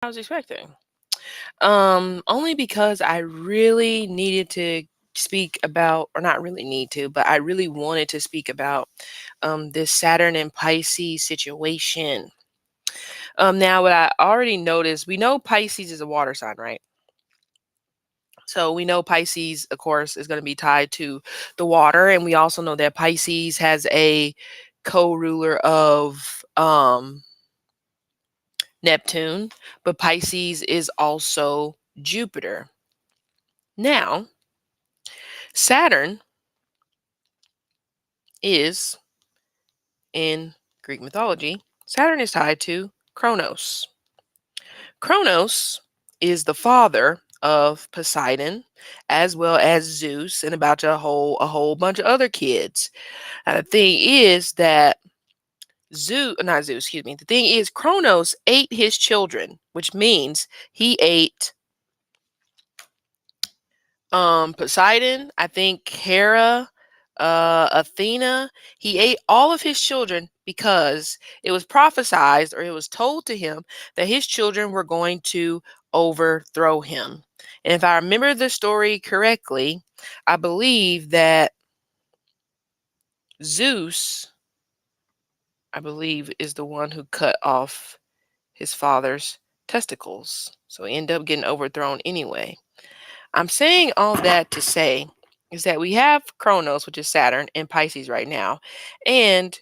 I was expecting. Only because I really needed to speak about, or not really need to, but I really wanted to speak about this Saturn and Pisces situation. Now, what I already noticed, we know Pisces is a water sign, right? So we know Pisces, of course, is going to be tied to the water, and we also know that Pisces has a co-ruler of Neptune, but Pisces is also Jupiter. Now, Saturn is, in Greek mythology, Saturn is tied to Kronos. Kronos is the father of Poseidon, as well as Zeus, and about a whole bunch of other kids. Now, the thing is that not Zeus, excuse me. The thing is, Kronos ate his children, which means he ate Poseidon, I think Hera, Athena. He ate all of his children because it was prophesized, or it was told to him, that his children were going to overthrow him. And if I remember the story correctly, I believe that Zeus, I believe, is the one who cut off his father's testicles. So he ended up getting overthrown anyway. I'm saying all that to say is that we have Kronos, which is Saturn, in Pisces right now. And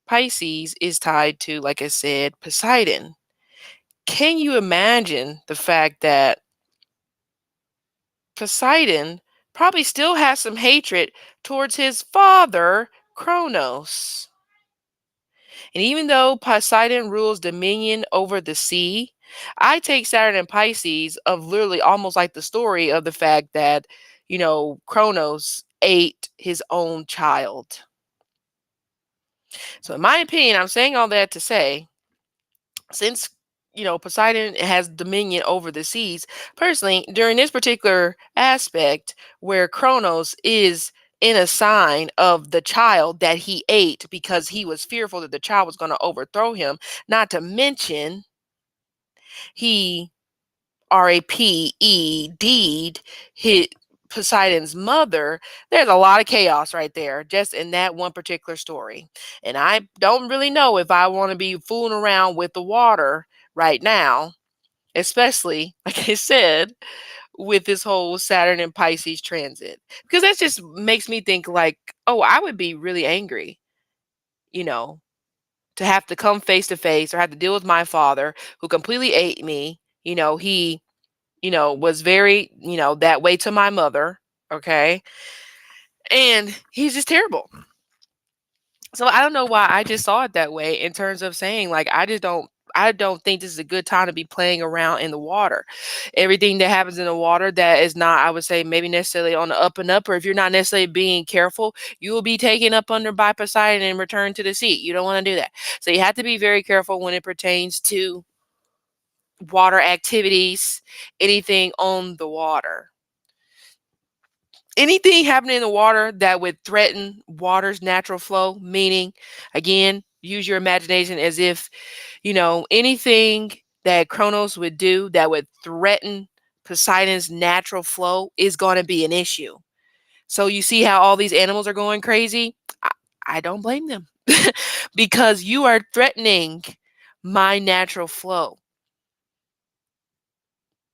Pisces is tied to, like I said, Poseidon. Can you imagine the fact that Poseidon probably still has some hatred towards his father, Kronos? And even though Poseidon rules dominion over the sea, I take Saturn and Pisces of literally almost like the story of the fact that, Kronos ate his own child. So, in my opinion, I'm saying all that to say, since Poseidon has dominion over the seas, personally, during this particular aspect where Kronos is in a sign of the child that he ate because he was fearful that the child was going to overthrow him, not to mention he RAPE hit Poseidon's mother. There's a lot of chaos right there, just in that one particular story. And I don't really know if I want to be fooling around with the water right now, especially, like I said, with this whole Saturn and Pisces transit. Because that just makes me think like, oh, I would be really angry, you know, to have to come face to face or have to deal with my father who completely ate me. He was very, that way to my mother. Okay. And he's just terrible. So I don't know why I just saw it that way in terms of saying, like, I don't think this is a good time to be playing around in the water. Everything that happens in the water that is not, I would say, maybe necessarily on the up and up, or if you're not necessarily being careful, you will be taken up under by Poseidon and returned to the sea. You don't want to do that. So you have to be very careful when it pertains to water activities, anything on the water. Anything happening in the water that would threaten water's natural flow, meaning, again, use your imagination as if, anything that Kronos would do that would threaten Poseidon's natural flow is going to be an issue. So you see how all these animals are going crazy? I don't blame them because you are threatening my natural flow.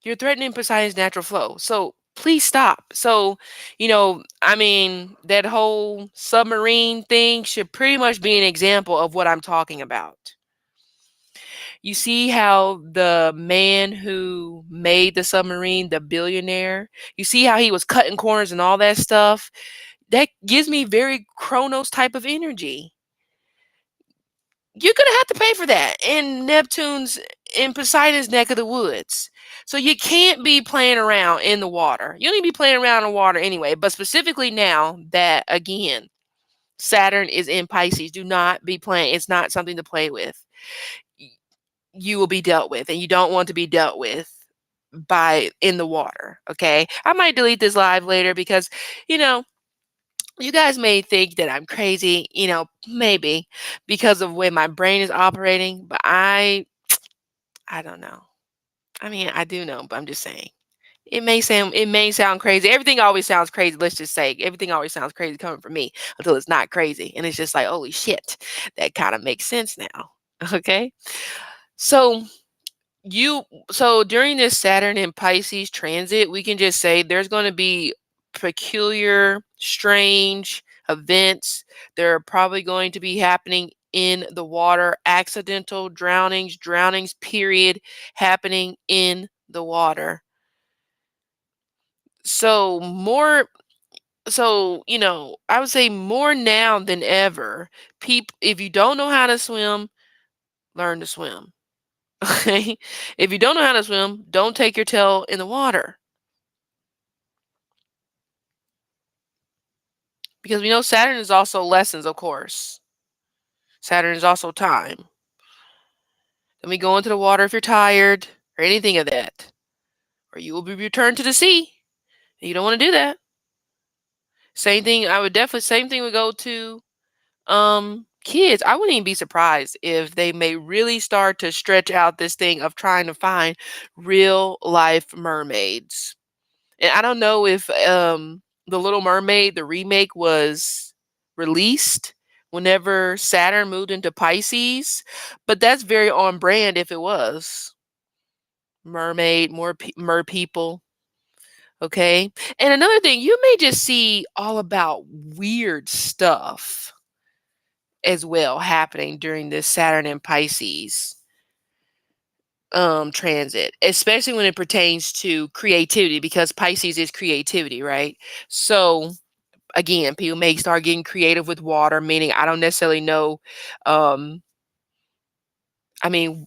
You're threatening Poseidon's natural flow. So please stop. So, that whole submarine thing should pretty much be an example of what I'm talking about. You see how the man who made the submarine, the billionaire, you see how he was cutting corners and all that stuff? That gives me very Kronos type of energy. You're gonna have to pay for that in Poseidon's neck of the woods. So you can't be playing around in the water. You don't need to be playing around in the water anyway. But specifically now that, again, Saturn is in Pisces, do not be playing. It's not something to play with. You will be dealt with, and you don't want to be dealt with by in the water. Okay. I might delete this live later because, you know, you guys may think that I'm crazy, maybe because of the way my brain is operating, but I don't know. I mean, I do know, but I'm just saying. It may sound crazy. Everything always sounds crazy. Let's just say everything always sounds crazy coming from me until it's not crazy. And it's just like, holy shit. That kind of makes sense now. Okay. So you so during this Saturn and Pisces transit, we can just say there's going to be peculiar, strange events. They're probably going to be happening in the water, accidental drownings, period, happening in the water. So more I would say more now than ever, people if you don't know how to swim, learn to swim. Okay? If you don't know how to swim, don't take your tail in the water. Because we know Saturn is also lessons, of course. Saturn is also time. Then we go into the water if you're tired or anything of that. Or you will be returned to the sea. And you don't want to do that. Same thing would go to kids. I wouldn't even be surprised if they may really start to stretch out this thing of trying to find real life mermaids. And I don't know if The Little Mermaid, the remake, was released whenever Saturn moved into Pisces, but that's very on brand if it was. Mermaid, mer people, okay? And another thing, you may just see all about weird stuff as well happening during this Saturn and Pisces transit, especially when it pertains to creativity, because Pisces is creativity, right? So again, people may start getting creative with water, meaning I don't necessarily know. Um, I mean,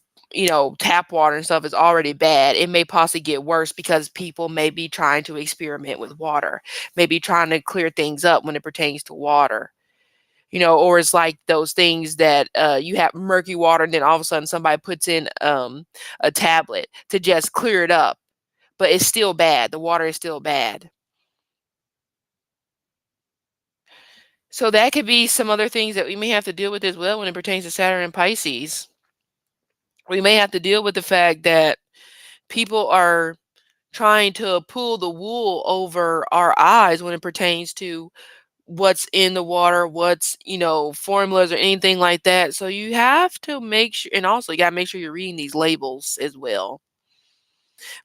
tap water and stuff is already bad. It may possibly get worse because people may be trying to experiment with water, maybe trying to clear things up when it pertains to water. Or it's like those things that you have murky water, and then all of a sudden somebody puts in a tablet to just clear it up, but it's still bad. The water is still bad. So that could be some other things that we may have to deal with as well when it pertains to Saturn and Pisces. We may have to deal with the fact that people are trying to pull the wool over our eyes when it pertains to what's in the water, formulas or anything like that. So you have to make sure, and also you got to make sure you're reading these labels as well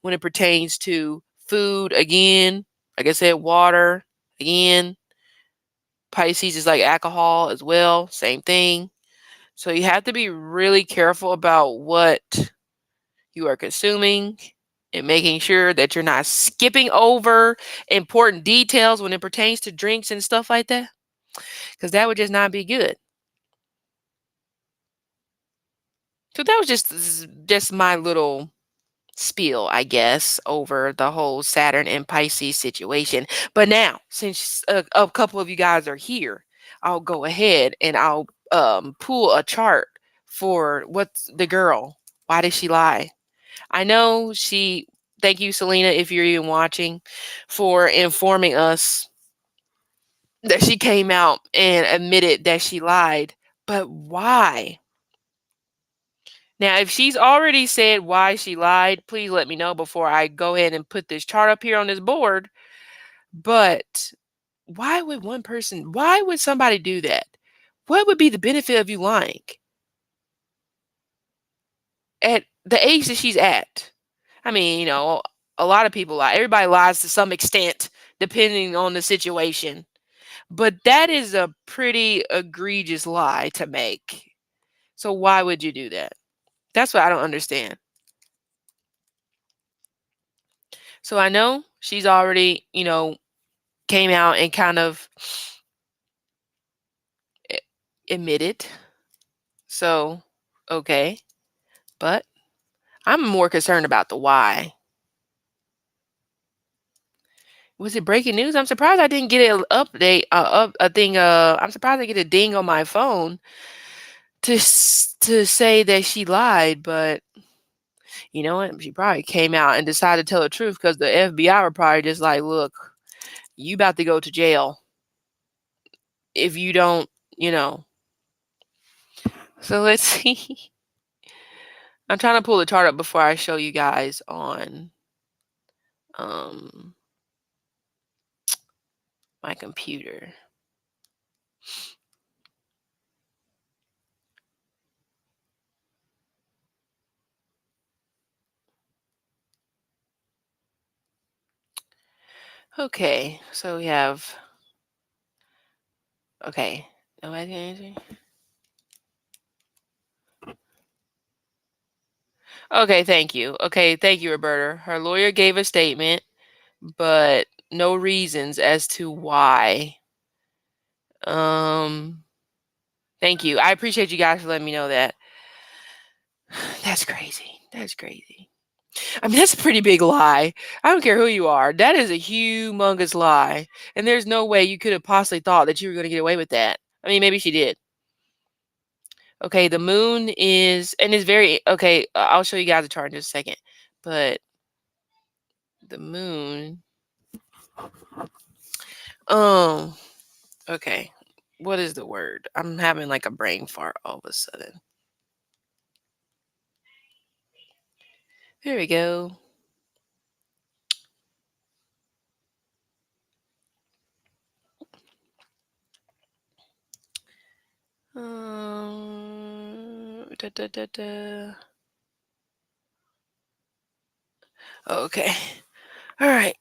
when it pertains to food. Again, like I said, water, again, Pisces is like alcohol as well, same thing. So you have to be really careful about what you are consuming and making sure that you're not skipping over important details when it pertains to drinks and stuff like that, because that would just not be good. So that was just my little spiel, I guess, over the whole Saturn and Pisces situation. But now, since a couple of you guys are here, I'll go ahead and I'll pull a chart for what's the girl. Why did she lie? I know she. Thank you, Selena, if you're even watching, for informing us that she came out and admitted that she lied. But why? Now, if she's already said why she lied, please let me know before I go ahead and put this chart up here on this board. But why would somebody do that? What would be the benefit of you lying at the age that she's at? I mean, a lot of people lie. Everybody lies to some extent, depending on the situation. But that is a pretty egregious lie to make. So why would you do that? That's what I don't understand. So I know she's already, came out and kind of admitted. So, okay. But I'm more concerned about the why. Was it breaking news? I'm surprised I didn't get an update, a thing. I'm surprised I get a ding on my phone to say that she lied. But you know what? She probably came out and decided to tell the truth because the FBI were probably just like, "Look, you about to go to jail if you don't." So let's see. I'm trying to pull the chart up before I show you guys on um my computer. Okay, so we have okay. Nobody's gonna answer? Okay, thank you. Okay, thank you, Roberta. Her lawyer gave a statement, but no reasons as to why. Um, Thank you. I appreciate you guys for letting me know that. That's crazy. That's crazy. I mean, that's a pretty big lie. I don't care who you are. That is a humongous lie. And there's no way you could have possibly thought that you were going to get away with that. I mean, maybe she did. Okay, the moon is, and it's very, okay, I'll show you guys a chart in just a second. But the moon, um, okay, what is the word? I'm having like a brain fart all of a sudden. There we go. Da, da, da, da. Okay. All right.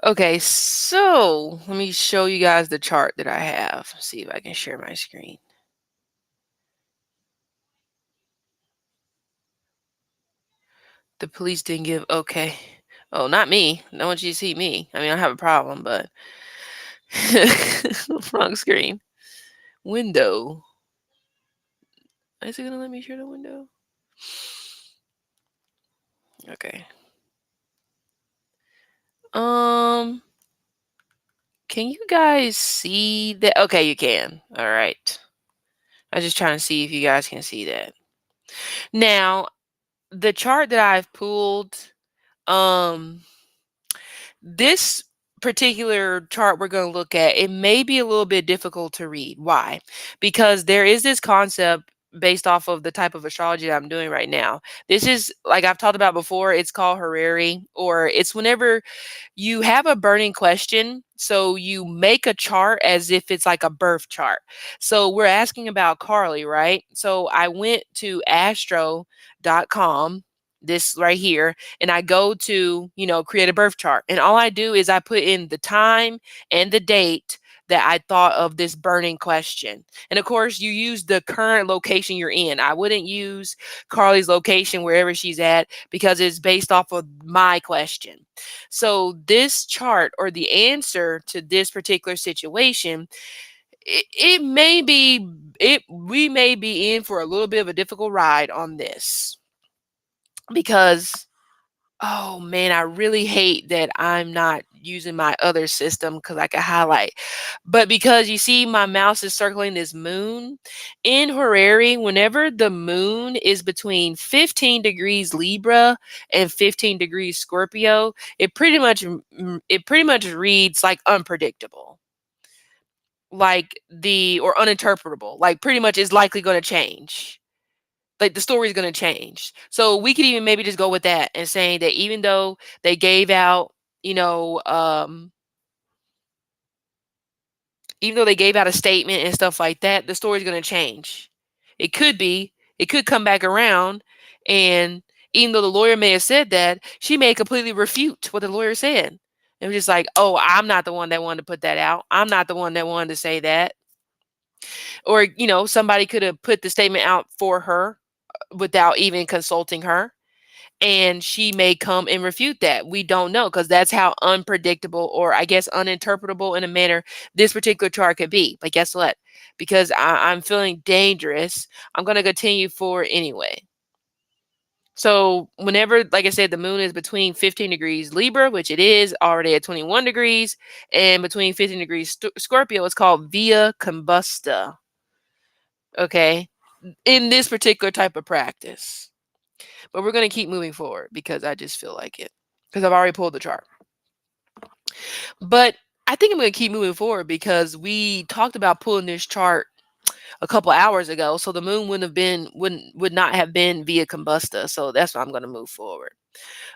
Okay, so let me show you guys the chart that I have. See if I can share my screen. The police didn't give, okay. Oh, not me. No one should see me. I mean, I have a problem, but wrong screen. Window. Is it gonna let me share the window? Okay. Um, can you guys see that? Okay, you can. All right. I was just trying to see if you guys can see that. Now, the chart that I've pulled, um, this particular chart we're going to look at, it may be a little bit difficult to read. Why? Because there is this concept based off of the type of astrology that I'm doing right now. This is, like I've talked about before, it's called horary, or it's whenever you have a burning question. So you make a chart as if it's like a birth chart. So we're asking about Carlee, right? So I went to astro.com, this right here, and I go to, create a birth chart. And all I do is I put in the time and the date that I thought of this burning question. And of course, you use the current location you're in. I wouldn't use Carlee's location wherever she's at because it's based off of my question. So this chart, or the answer to this particular situation, it may be we may be in for a little bit of a difficult ride on this, because oh man, I really hate that I'm not using my other system because I can highlight. But because you see my mouse is circling this moon in Horary, whenever the moon is between 15 degrees Libra and 15 degrees Scorpio, it pretty much reads like unpredictable. Like or uninterpretable. Like pretty much is likely going to change. Like the story is going to change. So we could even maybe just go with that and saying that even though they gave out, you know, even though they gave out a statement and stuff like that, the story is going to change. It could come back around, and even though the lawyer may have said that, she may completely refute what the lawyer said. It was just like, oh, I'm not the one that wanted to put that out. I'm not the one that wanted to say that. Or, somebody could have put the statement out for her without even consulting her, and she may come and refute that. We don't know, because that's how unpredictable, or I guess uninterpretable in a manner, this particular chart could be. But guess what? Because I'm feeling dangerous, I'm going to continue forward anyway. So whenever, like I said, the moon is between 15 degrees Libra, which it is already at 21 degrees, and between 15 degrees Scorpio, it's called via combusta. Okay. In this particular type of practice. But we're going to keep moving forward because I just feel like it. Because I've already pulled the chart. But I think I'm going to keep moving forward because we talked about pulling this chart a couple hours ago. So the moon would not have been via combusta. So that's why I'm going to move forward.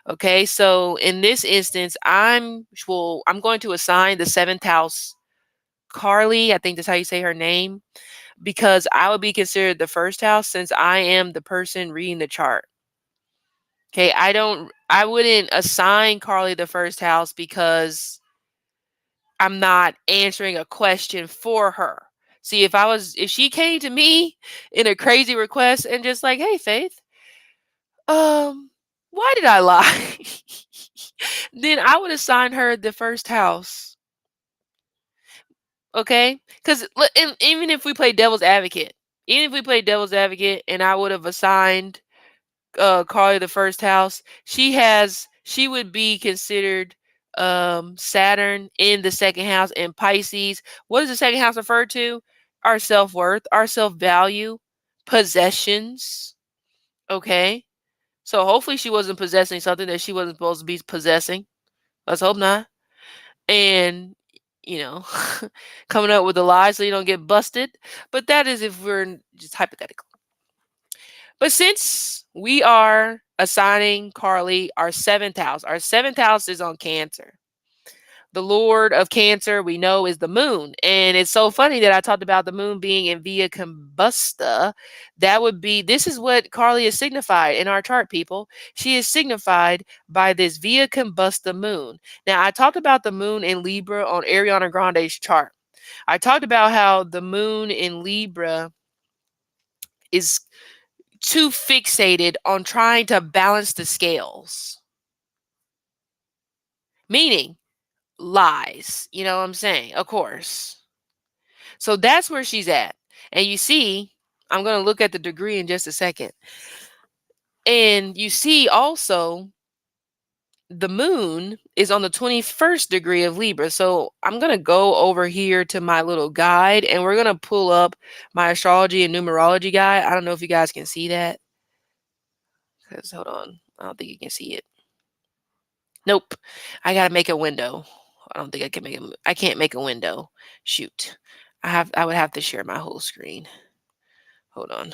Okay, so in this instance, I'm going to assign the seventh house Carlee. I think that's how you say her name, because I would be considered the first house since I am the person reading the chart. Okay, I wouldn't assign Carlee the first house because I'm not answering a question for her. See, if she came to me in a crazy request and just like, "Hey, Faith, um, why did I lie?" then I would assign her the first house. Okay? Because even if we play devil's advocate, and I would have assigned Carly the first house, she would be considered Saturn in the second house and Pisces. What does the second house refer to? Our self-worth, our self-value, possessions. Okay? So hopefully she wasn't possessing something that she wasn't supposed to be possessing. Let's hope not. And you know, coming up with a lie so you don't get busted. But that is if we're just hypothetical. But since we are assigning Carlee our seventh house is on Cancer. The Lord of Cancer we know is the moon. And it's so funny that I talked about the moon being in via combusta. This is what Carlee is signified in our chart, people. She is signified by this via combusta moon. Now, I talked about the moon in Libra on Ariana Grande's chart. I talked about how the moon in Libra is too fixated on trying to balance the scales, meaning lies. You know what I'm saying? Of course. So that's where she's at. And you see, I'm going to look at the degree in just a second. And you see also the moon is on the 21st degree of Libra. So I'm going to go over here to my little guide and we're going to pull up my astrology and numerology guide. I don't know if you guys can see that. Because hold on. I don't think you can see it. Nope. I got to make a window. I don't think I can't make a window. Shoot. I would have to share my whole screen. Hold on.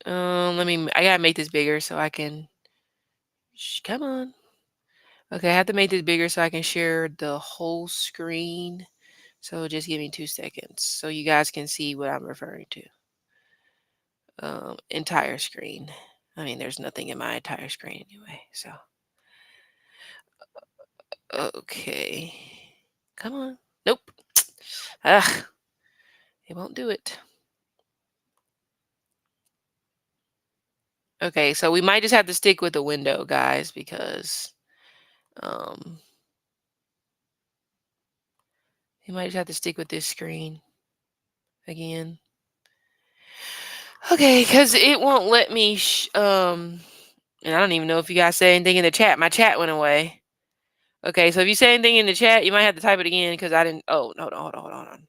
I gotta make this bigger so I can, come on. Okay, I have to make this bigger so I can share the whole screen. So just give me 2 seconds so you guys can see what I'm referring to. Entire screen. I mean, there's nothing in my entire screen anyway, so. Okay. Come on. Nope. Ugh. It won't do it. Okay, so we might just have to stick with the window, guys, because you might just have to stick with this screen again. Okay, because it won't let me, and I don't even know if you guys said anything in the chat. My chat went away. Okay, so if you say anything in the chat, you might have to type it again because I didn't. Oh, no, hold on.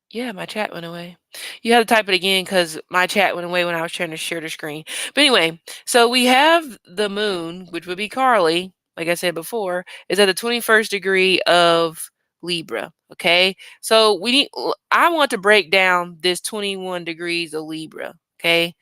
Yeah, my chat went away. You have to type it again because my chat went away when I was trying to share the screen. But anyway, so we have the moon, which would be Carlee, like I said before, is at the 21st degree of Libra. Okay, so I want to break down this 21 degrees of Libra. Okay,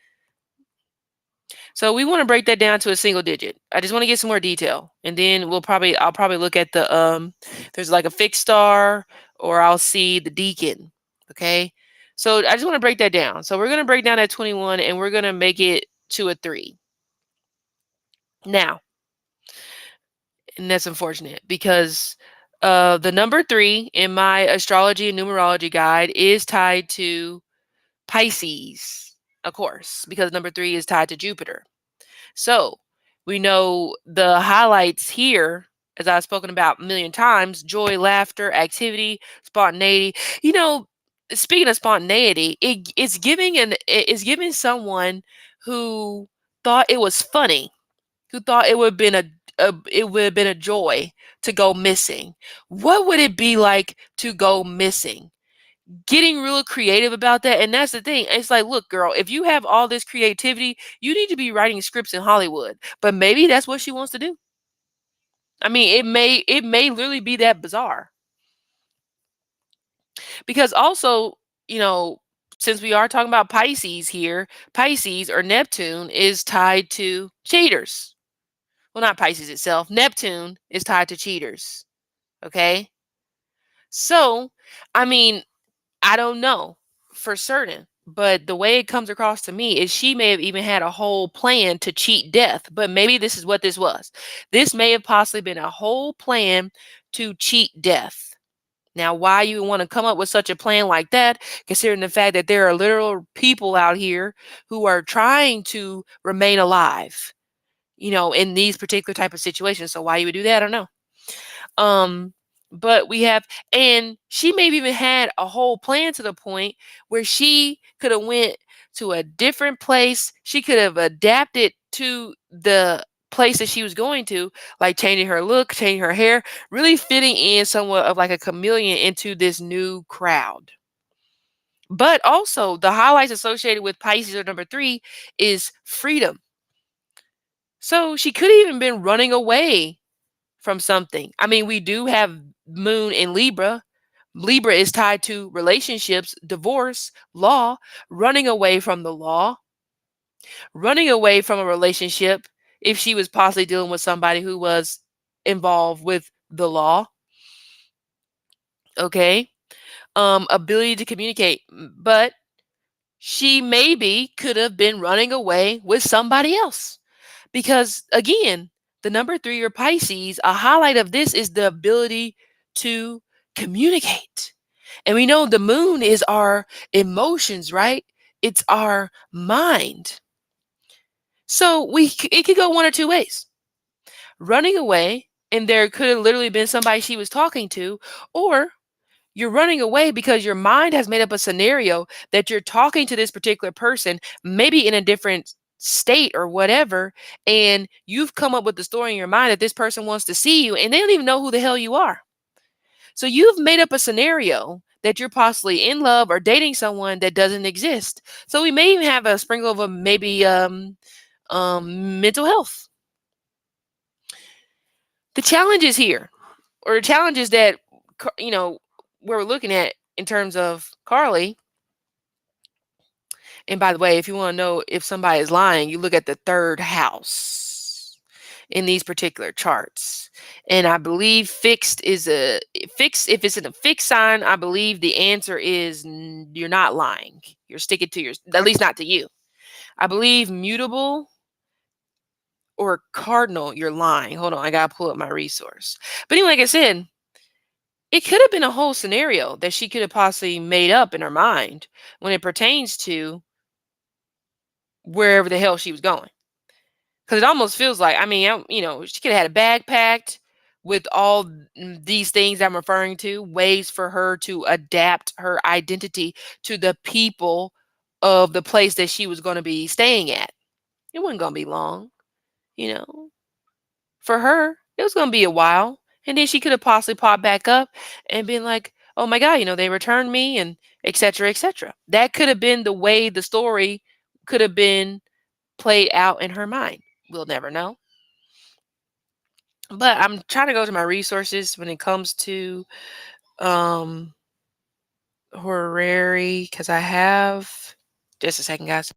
so we want to break that down to a single digit. I just want to get some more detail. And then I'll probably look at there's like a fixed star, or I'll see the deacon. Okay. So I just want to break that down. So we're going to break down that 21 and we're going to make it to a 3. Now, and that's unfortunate because the number 3 in my astrology and numerology guide is tied to Pisces, of course, because number 3 is tied to Jupiter. So we know the highlights here, as I've spoken about a million times: joy, laughter, activity, spontaneity. Speaking of spontaneity, it's giving someone who thought it was funny, who thought it would have been a joy to go missing. What would it be like to go missing? Getting real creative about that. And that's the thing. It's like, look, girl, if you have all this creativity, you need to be writing scripts in Hollywood. But maybe that's what she wants to do. I mean, it may literally be that bizarre. Because also, you know, since we are talking about Pisces here, Pisces or Neptune is tied to cheaters. Well, not Pisces itself. Neptune is tied to cheaters. Okay. So, I mean, I don't know for certain, but the way it comes across to me is she may have even had a whole plan to cheat death, but maybe this is what this was. This may have possibly been a whole plan to cheat death. Now, why you want to come up with such a plan like that, considering the fact that there are literal people out here who are trying to remain alive, in these particular type of situations. So why you would do that, I don't know. Um, but we have, and she maybe even had a whole plan to the point where she could have went to a different place. She could have adapted to the place that she was going to, like changing her look, changing her hair, really fitting in somewhat of like a chameleon into this new crowd. But also the highlights associated with Pisces or number 3 is freedom. So she could have even been running away from something. I mean, we do have moon in Libra. Libra is tied to relationships, divorce, law, running away from the law, running away from a relationship if she was possibly dealing with somebody who was involved with the law. Okay. Ability to communicate. But she maybe could have been running away with somebody else. Because again, the number 3 or Pisces, a highlight of this is the ability to communicate. And we know the moon is our emotions, right? It's our mind. So it could go one or two ways. Running away, and there could have literally been somebody she was talking to, or you're running away because your mind has made up a scenario that you're talking to this particular person, maybe in a different state or whatever, and you've come up with the story in your mind that this person wants to see you and they don't even know who the hell you are. So you've made up a scenario that you're possibly in love or dating someone that doesn't exist. So we may even have a sprinkle of a maybe mental health. The challenges here, or the challenges that we're looking at in terms of Carlee. And by the way, if you want to know if somebody is lying, you look at the third house in these particular charts. And I believe fixed is a fixed. If it's in a fixed sign, I believe the answer is you're not lying. You're sticking to your, at least not to you. I believe mutable or cardinal, you're lying. Hold on, I gotta pull up my resource. But anyway, like I said, it could have been a whole scenario that she could have possibly made up in her mind when it pertains to wherever the hell she was going. Because it almost feels like, I mean, she could have had a bag packed with all these things I'm referring to, ways for her to adapt her identity to the people of the place that she was going to be staying at. It wasn't going to be long, you know. For her, it was going to be a while. And then she could have possibly popped back up and been like, oh my God, they returned me and et cetera, et cetera. That could have been the way the story could have been played out in her mind. We'll never know. But I'm trying to go to my resources when it comes to um horary because I have just a second, guys.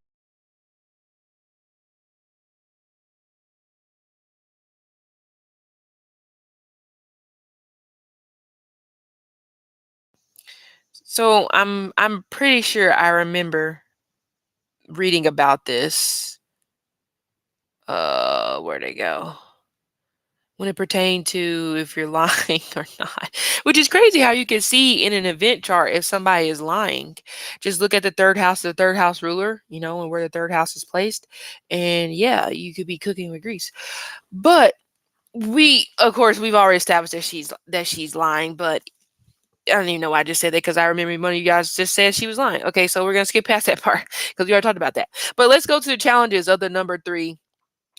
So I'm pretty sure I remember reading about this. Where'd it go? When it pertained to if you're lying or not, which is crazy how you can see in an event chart if somebody is lying. Just look at the third house ruler, and where the third house is placed. And yeah, you could be cooking with grease. But of course, we've already established that she's lying, but I don't even know why I just said that because I remember one of you guys just said she was lying. Okay, so we're gonna skip past that part because we already talked about that. But let's go to the challenges of the number 3.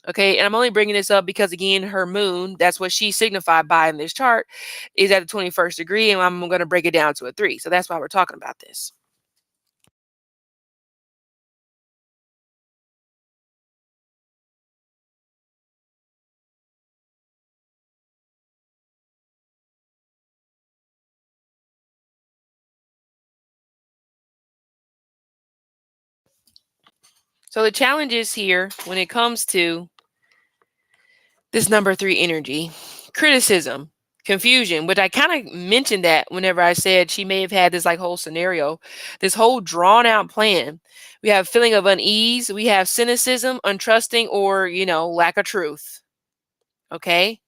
Okay, and I'm only bringing this up because again, her moon, that's what she's signified by in this chart, is at the 21st degree, and I'm going to break it down to a 3. So that's why we're talking about this. So the challenge is here when it comes to this number 3 energy, criticism, confusion, which I kind of mentioned that whenever I said she may have had this like whole scenario, this whole drawn out plan. We have feeling of unease, we have cynicism, untrusting, or, lack of truth. Okay.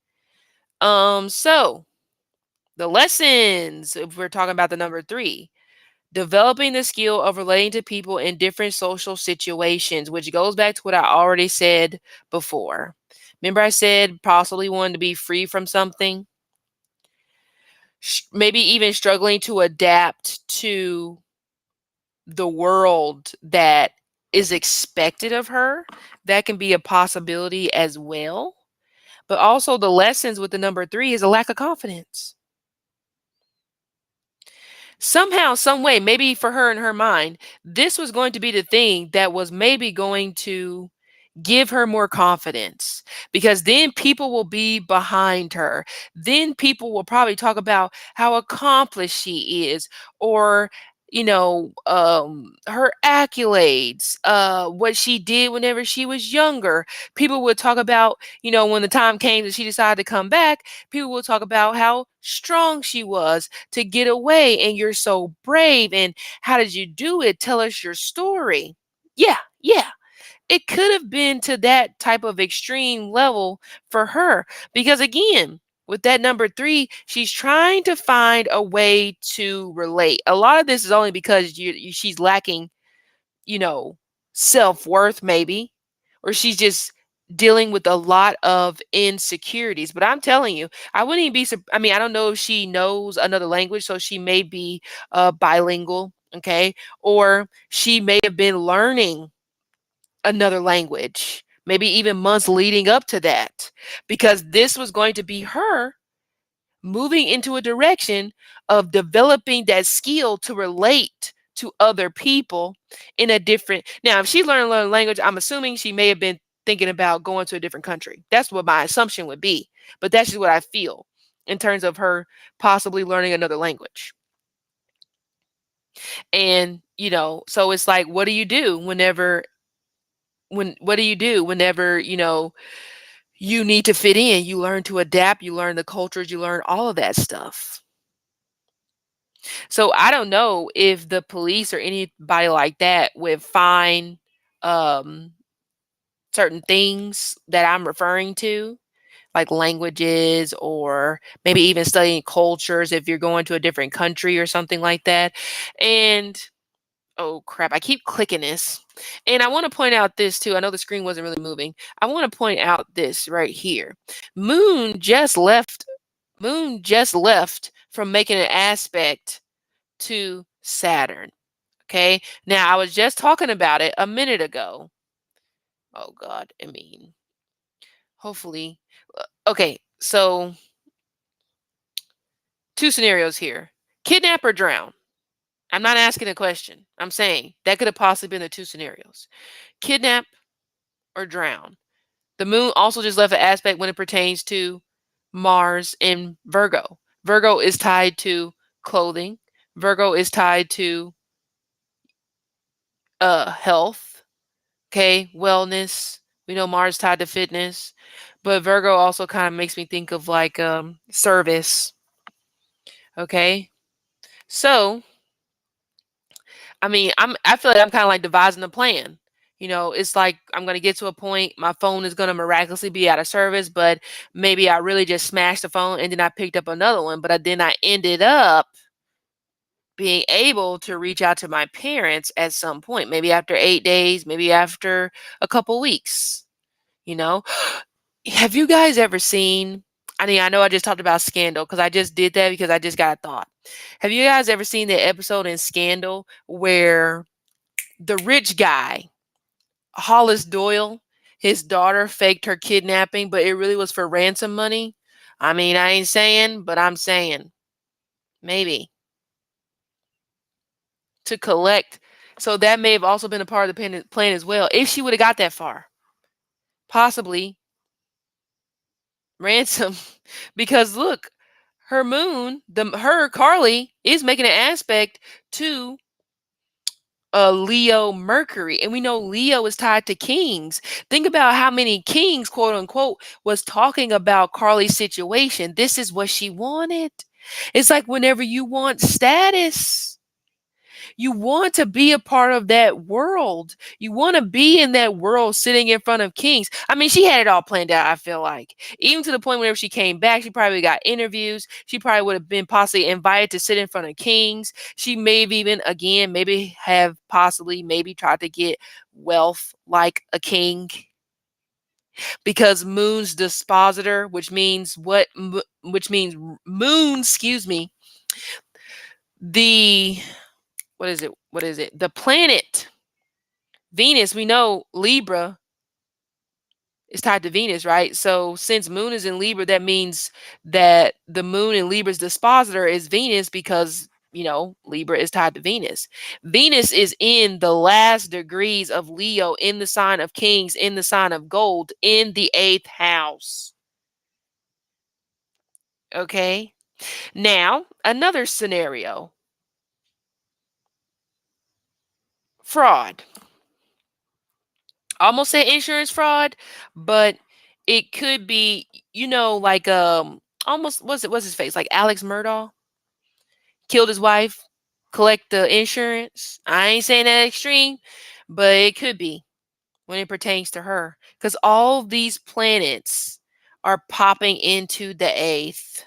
So the lessons, if we're talking about the number 3, developing the skill of relating to people in different social situations, which goes back to what I already said before. Remember, I said possibly wanting to be free from something, maybe even struggling to adapt to the world that is expected of her. That can be a possibility as well. But also, the lessons with the number 3 is a lack of confidence. Somehow, some way, maybe for her in her mind, this was going to be the thing that was maybe going to give her more confidence, because then people will be behind her. Then people will probably talk about how accomplished she is, or her accolades, what she did whenever she was younger. People would talk about, when the time came that she decided to come back, people will talk about how strong she was to get away, and you're so brave, and how did you do it? Tell us your story. Yeah, it could have been to that type of extreme level for her, because again, with that number 3, she's trying to find a way to relate. A lot of this is only because she's lacking, you know self-worth, maybe, or she's just dealing with a lot of insecurities. But I'm telling you, I wouldn't even be I mean, I don't know if she knows another language, so she may be bilingual, okay, or she may have been learning another language, maybe even months leading up to that, because this was going to be her moving into a direction of developing that skill to relate to other people in a different. Now, if she learned another language, I'm assuming she may have been thinking about going to a different country. That's what my assumption would be. But that's just what I feel in terms of her possibly learning another language. And, so it's like, what do you do whenever what do you do whenever, you need to fit in? You learn to adapt, you learn the cultures, you learn all of that stuff. So I don't know if the police or anybody like that would find um certain things that I'm referring to, like languages, or maybe even studying cultures if you're going to a different country or something like that. And oh crap, I keep clicking this. And I want to point out this too. I know the screen wasn't really moving. I want to point out this right here. Moon just left. Moon just left from making an aspect to Saturn. Okay. Now I was just talking about it a minute ago. Oh God. I mean, hopefully. Okay. So 2 scenarios here: kidnap or drown. I'm not asking a question. I'm saying that could have possibly been the 2 scenarios: kidnap or drown. The moon also just left an aspect when it pertains to Mars in Virgo. Virgo is tied to clothing. Virgo is tied to health, okay, wellness. We know Mars tied to fitness, but Virgo also kind of makes me think of like service, okay? So, I mean, I feel like I'm kind of like devising a plan. It's like I'm going to get to a point, my phone is going to miraculously be out of service, but maybe I really just smashed the phone and then I picked up another one, but then I ended up being able to reach out to my parents at some point, maybe after 8 days, maybe after a couple weeks, you know? Have you guys ever seen, I mean, I know I just talked about Scandal because I just did that because I just got a thought. Have you guys ever seen the episode in Scandal where the rich guy, Hollis Doyle, his daughter faked her kidnapping, but it really was for ransom money? I mean, I ain't saying, but I'm saying maybe to collect. So that may have also been a part of the plan as well. If she would have got that far, possibly ransom, because look, her moon, her Carlee is making an aspect to Leo Mercury, and we know Leo is tied to kings. Think about how many kings, quote unquote, was talking about Carlee's situation. This is what she wanted. It's like whenever you want status, you want to be a part of that world. You want to be in that world sitting in front of kings. I mean, she had it all planned out, I feel like. Even to the point whenever she came back, she probably got interviews. She probably would have been possibly invited to sit in front of kings. She may have even, again, maybe have possibly maybe tried to get wealth like a king because Moon's dispositor, which means which means Moon, excuse me, the what is it? What is it? The planet Venus, we know Libra is tied to Venus, right? So since Moon is in Libra, that means that the Moon in Libra's dispositor is Venus because, Libra is tied to Venus. Venus is in the last degrees of Leo, in the sign of Kings, in the sign of Gold, in the 8th house. Okay. Now, another scenario. Fraud. Almost say insurance fraud, but it could be, like almost what's his face? Like Alex Murdaugh killed his wife, collect the insurance. I ain't saying that extreme, but it could be when it pertains to her. Because all these planets are popping into the 8th.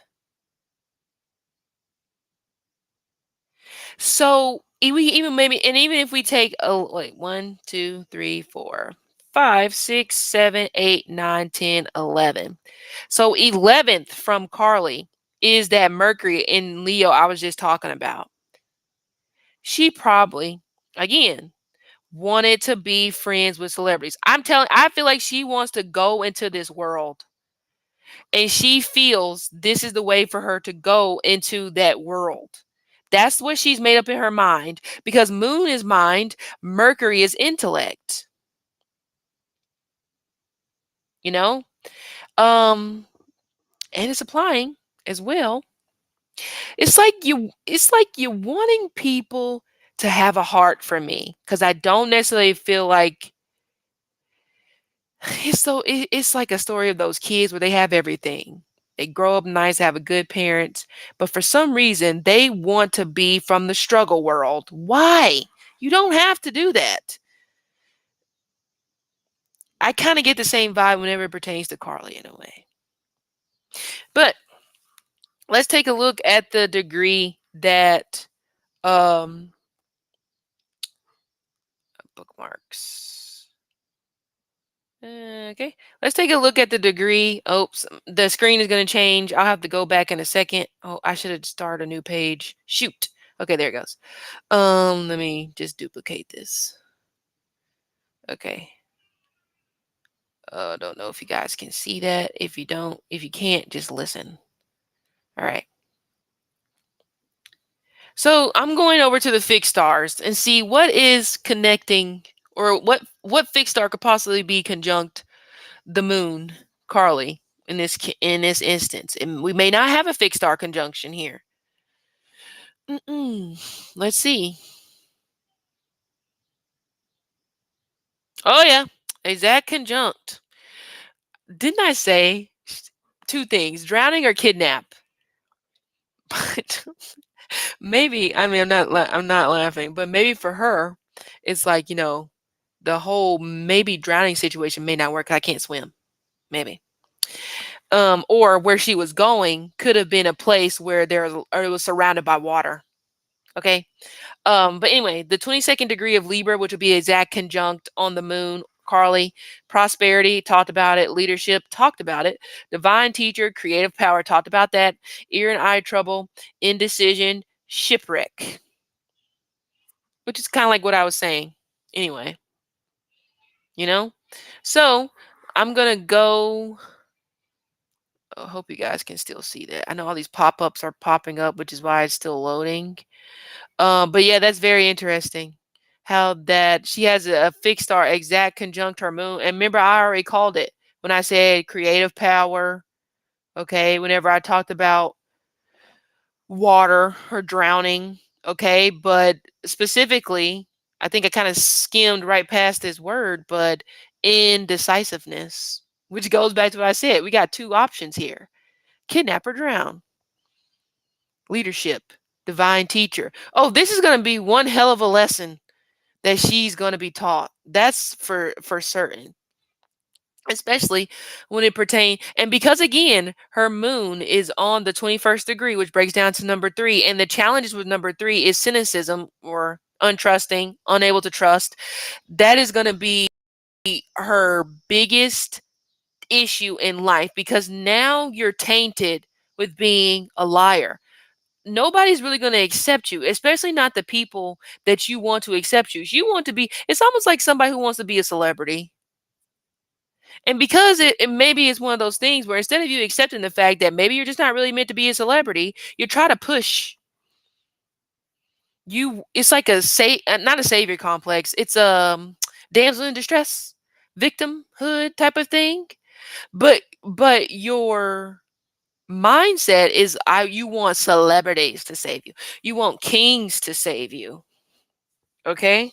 So we even maybe, and even if we take like 1, 2, 3, 4, 5, 6, 7, 8, 9, 10, 11. So 11th from Carlee is that Mercury in Leo I was just talking about. She probably, again, wanted to be friends with celebrities. I feel like she wants to go into this world and she feels this is the way for her to go into that world. That's what she's made up in her mind because Moon is mind, Mercury is intellect. You know? Um and it's applying as well. It's like you wanting people to have a heart for me cuz I don't necessarily feel like it's like a story of those kids where they have everything. They grow up nice, have a good parents, but for some reason they want to be from the struggle world. Why? You don't have to do that. I kind of get the same vibe whenever it pertains to Carlee in a way. But let's take a look at the degree that um bookmarks. Okay, let's take a look at the degree. Oops, the screen is going to change. I'll have to go back in a second. Oh, I should have started a new page. Shoot. Okay, there it goes. Let me just duplicate this. Okay. I don't know if you guys can see that. If you can't, just listen. All right. So I'm going over to the fixed stars and see what is connecting or what fixed star could possibly be conjunct the moon, Carlee, in this instance. And we may not have a fixed star conjunction here. Let's see. Oh yeah, exact conjunct. Didn't I say two things: drowning or kidnap? But maybe I mean I'm not laughing, but maybe for her, it's like the whole maybe drowning situation may not work. 'Cause I can't swim. Maybe. Or where she was going could have been a place where or it was surrounded by water. Okay. But anyway, the 22nd degree of Libra, which would be exact conjunct on the moon, Carlee, prosperity, talked about it, leadership, talked about it, divine teacher, creative power, talked about that, ear and eye trouble, indecision, shipwreck, which is kind of like what I was saying. Anyway, you know? So I'm going to go. I hope you guys can still see that. I know all these pop-ups are popping up, which is why it's still loading. But yeah, that's very interesting. How that she has a fixed star exact conjunct her moon. And remember, I already called it when I said creative power. Okay, whenever I talked about water or drowning. Okay, but specifically, I think I kind of skimmed right past this word, but indecisiveness, which goes back to what I said. We got two options here: kidnap or drown, leadership, divine teacher. Oh, this is going to be one hell of a lesson that she's going to be taught. That's for certain. Especially when it pertains, and because again, her moon is on the 21st degree, which breaks down to number 3. And the challenges with number 3 is cynicism or untrusting, unable to trust. That is going to be her biggest issue in life, because now you're tainted with being a liar. Nobody's really going to accept you, especially not the people that you want to accept you. You want to be, it's almost like somebody who wants to be a celebrity. And because it maybe it's one of those things where instead of you accepting the fact that maybe you're just not really meant to be a celebrity, you try to push you. It's like not a savior complex. It's damsel in distress, victimhood type of thing. But your mindset is you want celebrities to save you. You want kings to save you. Okay?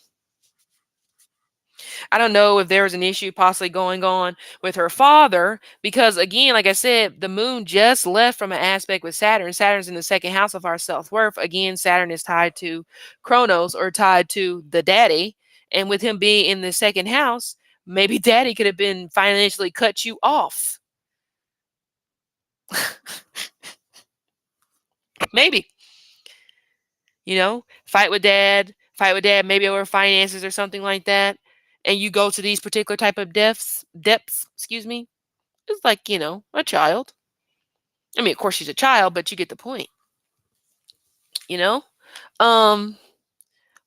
I don't know if there was an issue possibly going on with her father, because again, like I said, the moon just left from an aspect with Saturn. Saturn's in the second house of our self-worth. Again, Saturn is tied to Chronos, or tied to the daddy. And with him being in the second house, maybe daddy could have been financially cut you off. Maybe. Fight with dad, maybe over finances or something like that. And you go to these particular type of depths, excuse me. It's like, a child. I mean, of course she's a child, but you get the point. You know? Um,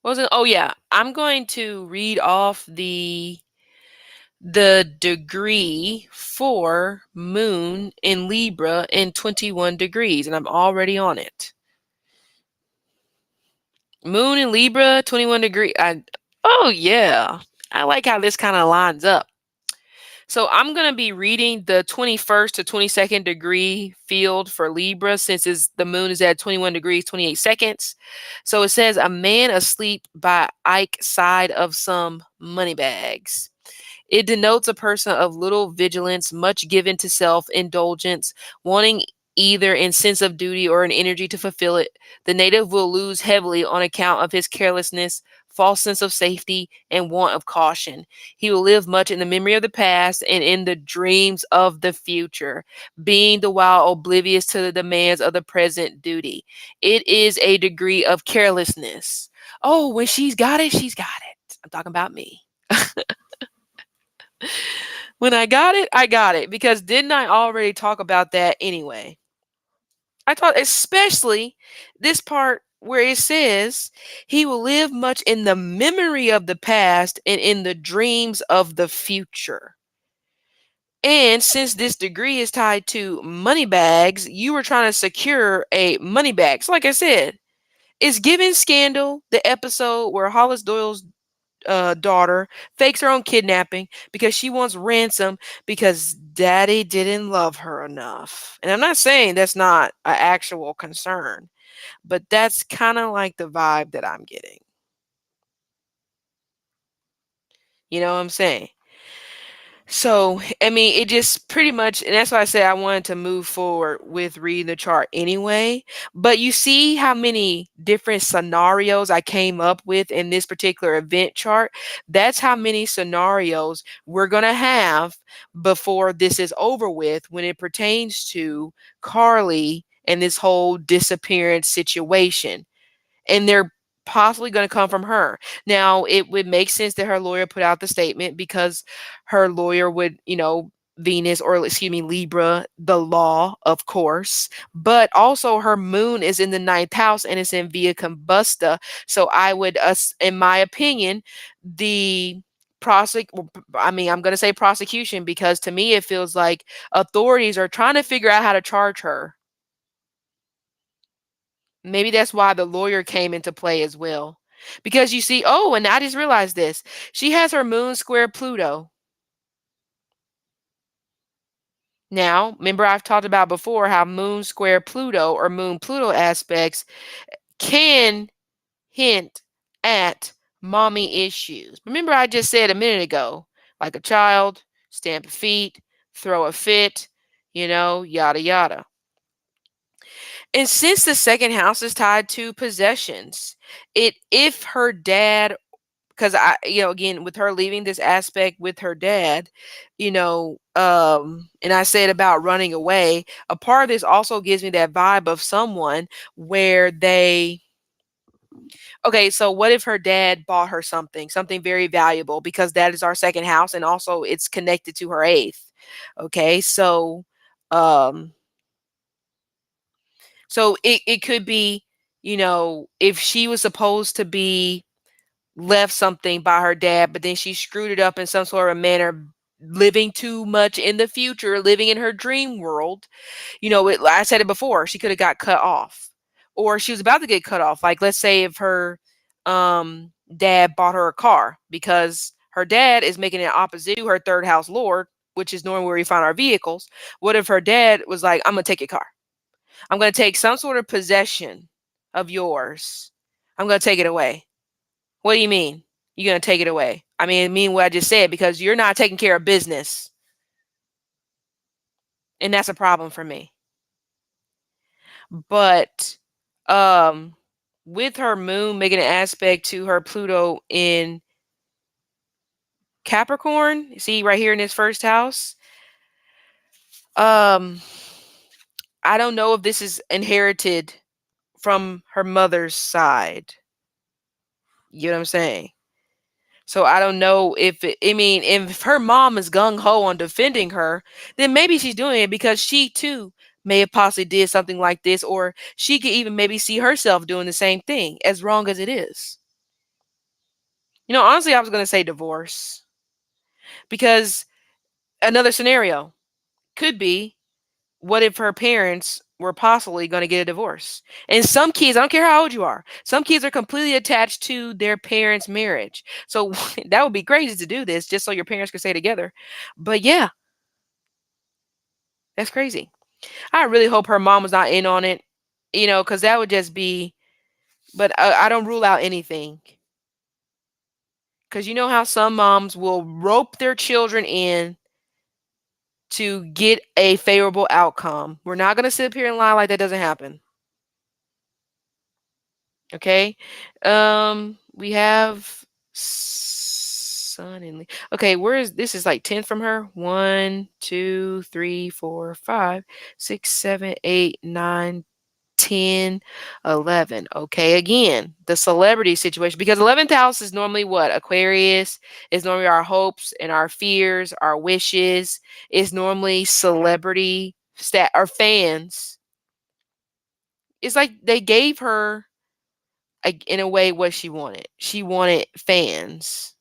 what was it? Oh yeah. I'm going to read off the degree for moon in Libra in 21 degrees, and I'm already on it. Moon in Libra, 21 degree. Oh yeah. I like how this kind of lines up. So I'm going to be reading the 21st to 22nd degree field for Libra, since the moon is at 21 degrees, 28 seconds. So it says, a man asleep by Ike's side of some money bags. It denotes a person of little vigilance, much given to self-indulgence, wanting either in sense of duty or an energy to fulfill it. The native will lose heavily on account of his carelessness, false sense of safety, and want of caution. He will live much in the memory of the past and in the dreams of the future, being the while oblivious to the demands of the present duty. It is a degree of carelessness. Oh, when she's got it, she's got it. I'm talking about me. When I got it, because didn't I already talk about that anyway? I thought, especially this part where it says he will live much in the memory of the past and in the dreams of the future. And since this degree is tied to money bags, you were trying to secure a money bag. So like I said, it's given Scandal, the episode where Hollis Doyle's daughter fakes her own kidnapping because she wants ransom because daddy didn't love her enough. And I'm not saying that's not an actual concern, but that's kind of like the vibe that I'm getting. You know what I'm saying? So, I mean, it just pretty much, and that's why I said I wanted to move forward with reading the chart anyway. But you see how many different scenarios I came up with in this particular event chart? That's how many scenarios we're going to have before this is over with when it pertains to Carlee and this whole disappearance situation. And they're possibly going to come from her. Now, it would make sense that her lawyer put out the statement, because her lawyer would, Venus, or excuse me, Libra, the law, of course, but also her moon is in the 9th house and it's in via combusta. So I would, in my opinion, I'm going to say prosecution, because to me it feels like authorities are trying to figure out how to charge her. Maybe that's why the lawyer came into play as well. Because you see, oh, and I just realized this. She has her moon square Pluto. Now, remember I've talked about before how moon square Pluto or moon Pluto aspects can hint at mommy issues. Remember, I just said a minute ago, like a child, stamp feet, throw a fit, yada yada. And since the second house is tied to possessions, if her dad, because again, with her leaving this aspect with her dad, and I said about running away, a part of this also gives me that vibe of someone where okay, so what if her dad bought her something very valuable, because that is our second house and also it's connected to her eighth. Okay, um, so it could be, if she was supposed to be left something by her dad, but then she screwed it up in some sort of a manner, living too much in the future, living in her dream world. I said it before, she could have got cut off, or she was about to get cut off. Like, let's say if her dad bought her a car, because her dad is making it opposite to her third house lord, which is normally where we find our vehicles. What if her dad was like, I'm gonna take your car, I'm gonna take some sort of possession of yours, I'm gonna take it away. What do you mean you're gonna take it away? I mean what I just said, because you're not taking care of business, and that's a problem for me. But um with her moon making an aspect to her Pluto in Capricorn, see right here in this first house, um I don't know if this is inherited from her mother's side. You know what I'm saying? So I don't know if if her mom is gung ho on defending her, then maybe she's doing it because she too may have possibly did something like this, or she could even maybe see herself doing the same thing, as wrong as it is. Honestly, I was going to say divorce, because another scenario could be, what if her parents were possibly going to get a divorce? And some kids, I don't care how old you are, some kids are completely attached to their parents' marriage. So that would be crazy to do this just so your parents could stay together. But yeah, that's crazy. I really hope her mom was not in on it, because that would just be, but I don't rule out anything. Because you know how some moms will rope their children in to get a favorable outcome. We're not going to sit up here and lie like that doesn't happen. Okay. We have Sun and okay, where is this? Is like 10 from her. 1, 2, 3, 4, 5, 6, 7, 8, 9, 10, 11. Okay, again, the celebrity situation, because 11th house is normally what? Aquarius is normally our hopes and our fears, our wishes, is normally celebrity or fans. It's like they gave her, in a way, what she wanted. She wanted fans.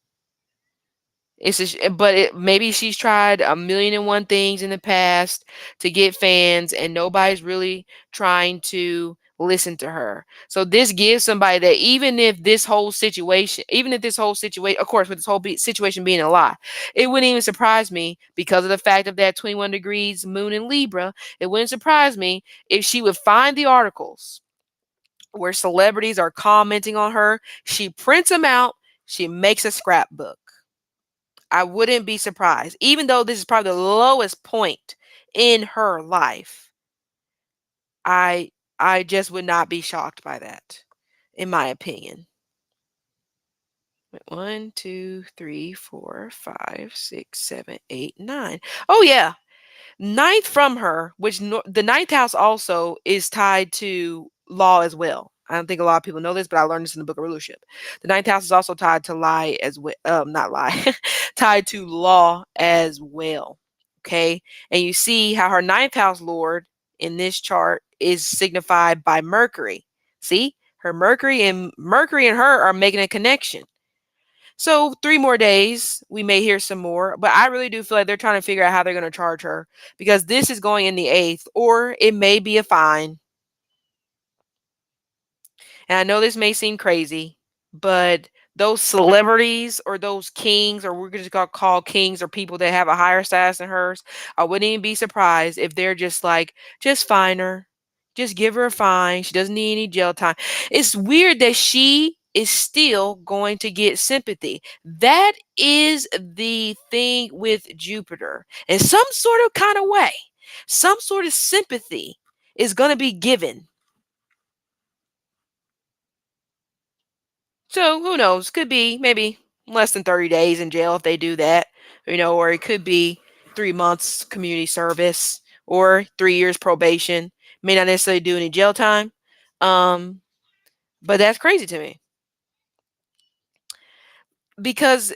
Maybe she's tried a million and one things in the past to get fans, and nobody's really trying to listen to her. So this gives somebody that, even if this whole situation, of course, with this whole situation being a lie, it wouldn't even surprise me, because of the fact of that 21 degrees moon in Libra. It wouldn't surprise me if she would find the articles where celebrities are commenting on her. She prints them out. She makes a scrapbook. I wouldn't be surprised, even though this is probably the lowest point in her life. I I just would not be shocked by that, in my opinion. 1, 2, 3, 4, 5, 6, 7, 8, 9. Oh yeah, ninth from her, which the ninth house also is tied to law as well. I don't think a lot of people know this, but I learned this in the book of rulership. The ninth house is also tied to lie as well. Not lie, tied to law as well. Okay, and you see how her ninth house lord in this chart is signified by Mercury. See, Mercury and her are making a connection. So 3 more days, we may hear some more, but I really do feel like they're trying to figure out how they're going to charge her, because this is going in the 8th, or it may be a fine. And I know this may seem crazy, but those celebrities, or those kings, or we're just going to call kings, or people that have a higher status than hers, I wouldn't even be surprised if they're just like, just fine her. Just give her a fine. She doesn't need any jail time. It's weird that she is still going to get sympathy. That is the thing with Jupiter. In some sort of kind of way, some sort of sympathy is going to be given. So who knows? Could be maybe less than 30 days in jail if they do that, or it could be 3 months community service or 3 years probation. May not necessarily do any jail time. Um, but that's crazy to me because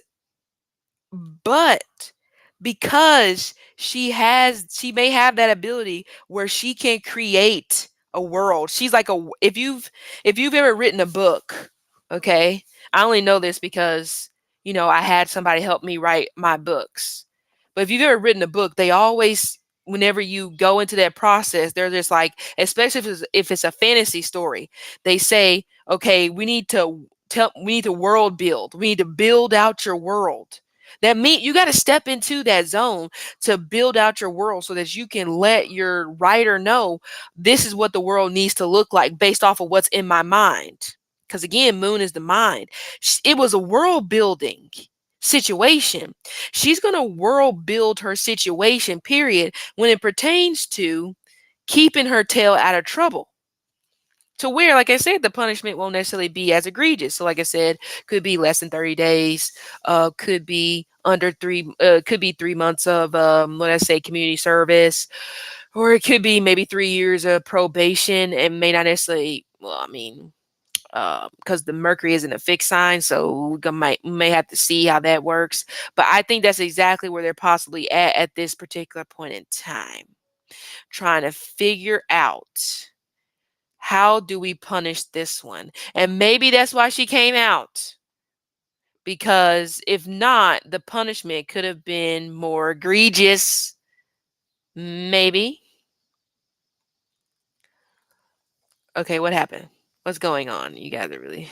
but because she may have that ability where she can create a world. She's like if you've ever written a book, okay? I only know this because I had somebody help me write my books. But if you've ever written a book, they always, whenever you go into that process, they're just like, especially if it's a fantasy story, they say, okay, we need to world build. We need to build out your world. That means you got to step into that zone to build out your world so that you can let your writer know this is what the world needs to look like based off of what's in my mind. Because again, moon is the mind. It was a world building situation. She's going to world build her situation, period, when it pertains to keeping her tail out of trouble. To where, like I said, the punishment won't necessarily be as egregious. So, like I said, could be less than 30 days, could be under could be 3 months of, what I say, community service, or it could be maybe 3 years of probation, and may not necessarily, well, I mean, because the Mercury isn't a fixed sign, so may have to see how that works. But I think that's exactly where they're possibly at this particular point in time, trying to figure out how do we punish this one? And maybe that's why she came out. Because if not, the punishment could have been more egregious. Maybe. Okay, what happened? What's going on? You guys are really.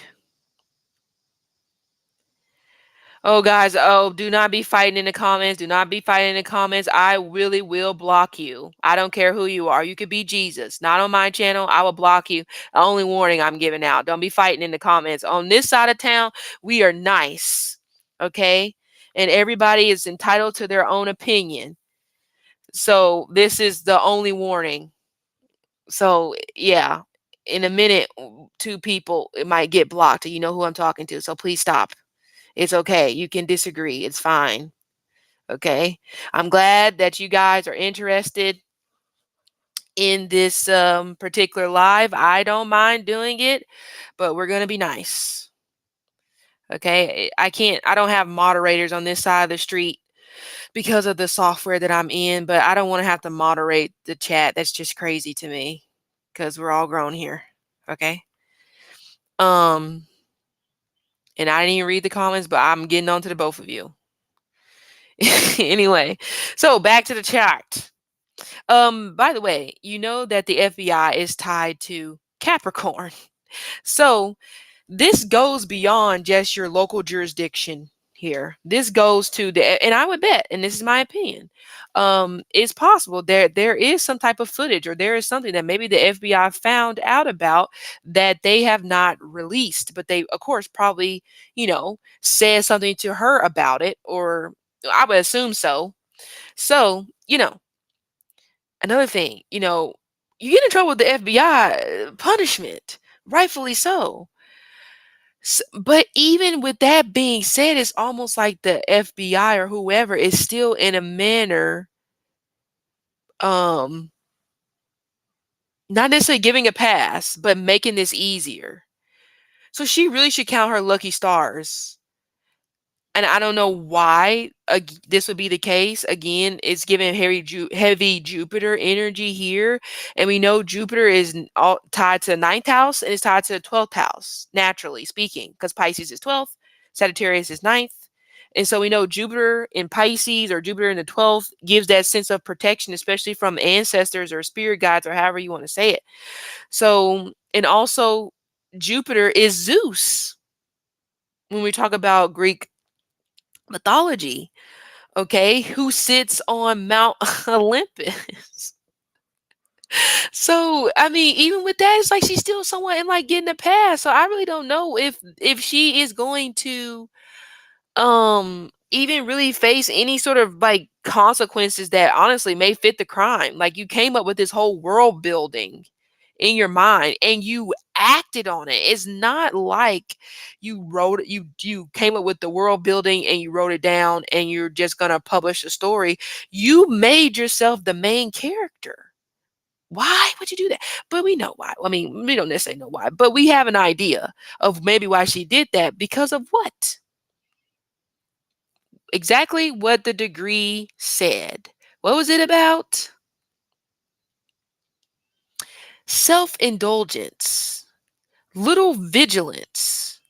Oh, guys, do not be fighting in the comments. Do not be fighting in the comments. I really will block you. I don't care who you are. You could be Jesus. Not on my channel. I will block you. The only warning I'm giving out. Don't be fighting in the comments. On this side of town, we are nice. Okay? And everybody is entitled to their own opinion. So this is the only warning. So, yeah. In a minute, two people it might get blocked. You know who I'm talking to. So please stop. It's okay. You can disagree. It's fine. Okay. I'm glad that you guys are interested in this particular live. I don't mind doing it, but we're going to be nice. Okay. I don't have moderators on this side of the street because of the software that I'm in, but I don't want to have to moderate the chat. That's just crazy to me because we're all grown here. Okay. Um, and I didn't even read the comments, but I'm getting on to the both of you. Anyway, so back to the chart. By the way, you know that the FBI is tied to Capricorn. So this goes beyond just your local jurisdiction here. This goes to and I would bet, and this is my opinion, it's possible there is some type of footage or there is something that maybe the FBI found out about that they have not released, but they, of course, probably, said something to her about it, or I would assume so. So, another thing, you get in trouble with the FBI, punishment, rightfully so. But even with that being said, it's almost like the FBI or whoever is still in a manner, um, not necessarily giving a pass, but making this easier. So she really should count her lucky stars. And I don't know why this would be the case. Again, it's giving heavy Jupiter energy here. And we know Jupiter is all tied to the 9th house and it's tied to the 12th house, naturally speaking, because Pisces is 12th, Sagittarius is 9th. And so we know Jupiter in Pisces or Jupiter in the 12th gives that sense of protection, especially from ancestors or spirit guides or however you want to say it. So, and also Jupiter is Zeus when we talk about Greek mythology, okay, who sits on Mount Olympus. So, I mean, even with that, it's like she's still somewhat in like getting a pass. So I really don't know if she is going to even really face any sort of like consequences that honestly may fit the crime. Like you came up with this whole world building in your mind and you acted on it. It's not like you came up with the world building and you wrote it down and you're just going to publish a story. You made yourself the main character. Why would you do that? But we know why. I mean, we don't necessarily know why, but we have an idea of maybe why she did that because of what? Exactly what the degree said. What was it about? Self-indulgence, little vigilance,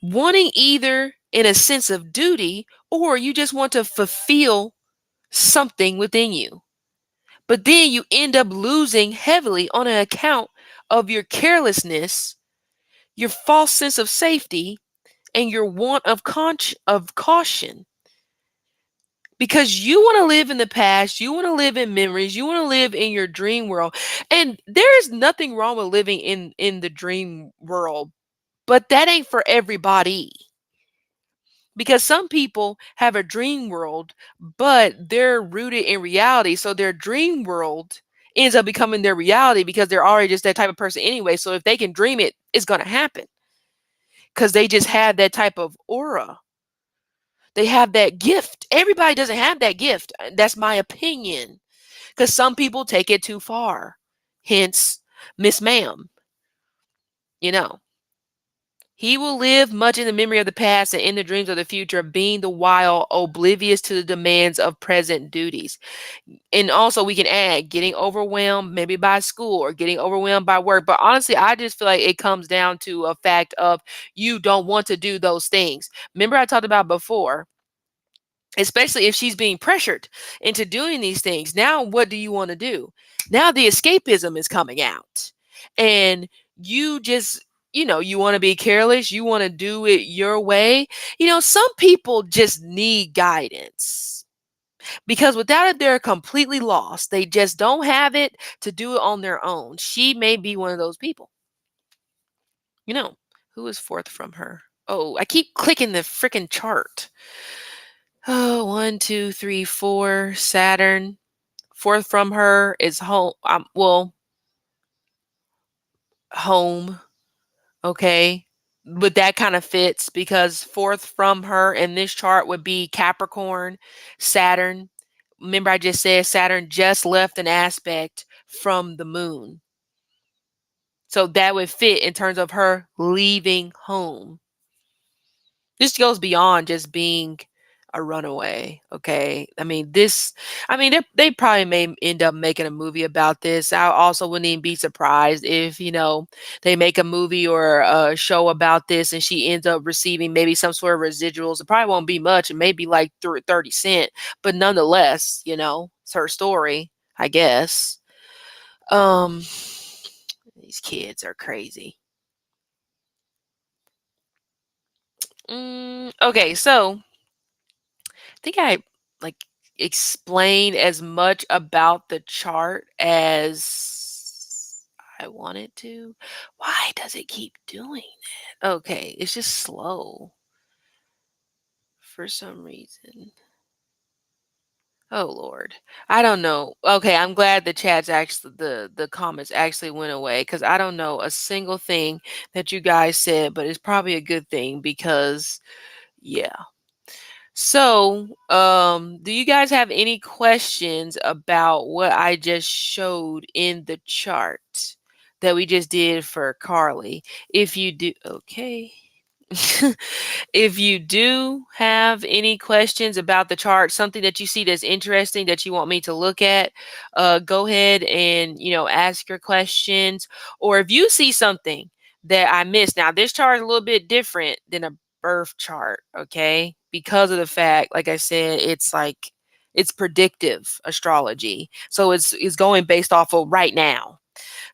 wanting either in a sense of duty or you just want to fulfill something within you. But then you end up losing heavily on an account of your carelessness, your false sense of safety, and your want of caution. Because you want to live in the past, you want to live in memories, you want to live in your dream world. And there is nothing wrong with living in the dream world, but that ain't for everybody. Because some people have a dream world, but they're rooted in reality. So their dream world ends up becoming their reality because they're already just that type of person anyway. So if they can dream it, it's going to happen because they just have that type of aura. They have that gift. Everybody doesn't have that gift. That's my opinion. Because some people take it too far. Hence, Miss Ma'am, you know. He will live much in the memory of the past and in the dreams of the future, being the while oblivious to the demands of present duties. And also, we can add getting overwhelmed maybe by school or getting overwhelmed by work. But honestly, I just feel like it comes down to a fact of you don't want to do those things. Remember, I talked about before, especially if she's being pressured into doing these things. Now, what do you want to do? Now, the escapism is coming out, and you just, you want to be careless, you want to do it your way. Some people just need guidance because without it, they're completely lost. They just don't have it to do it on their own. She may be one of those people. You know, who is fourth from her? Oh, I keep clicking the freaking chart. Oh, 1, 2, 3, 4. Saturn. Fourth from her is home. Well, home. Okay. But that kind of fits because fourth from her in this chart would be Capricorn, Saturn. Remember, I just said Saturn just left an aspect from the moon. So that would fit in terms of her leaving home. This goes beyond just being a runaway, okay? They probably may end up making a movie about this. I also wouldn't even be surprised if, they make a movie or a show about this and she ends up receiving maybe some sort of residuals. It probably won't be much. It may be like 30 cent, but nonetheless, it's her story, I guess. Um, these kids are crazy. Okay, so I think I like explained as much about the chart as I wanted to. Why does it keep doing that? Okay, it's just slow for some reason. Oh Lord. I don't know. Okay, I'm glad the comments actually went away because I don't know a single thing that you guys said, but it's probably a good thing because yeah. So, do you guys have any questions about what I just showed in the chart that we just did for Carlee? If you do, okay. If you do have any questions about the chart, something that you see that's interesting that you want me to look at, go ahead and ask your questions. Or if you see something that I missed, now this chart is a little bit different than a birth chart, okay? Because of the fact, like I said, it's predictive astrology, so it's going based off of right now.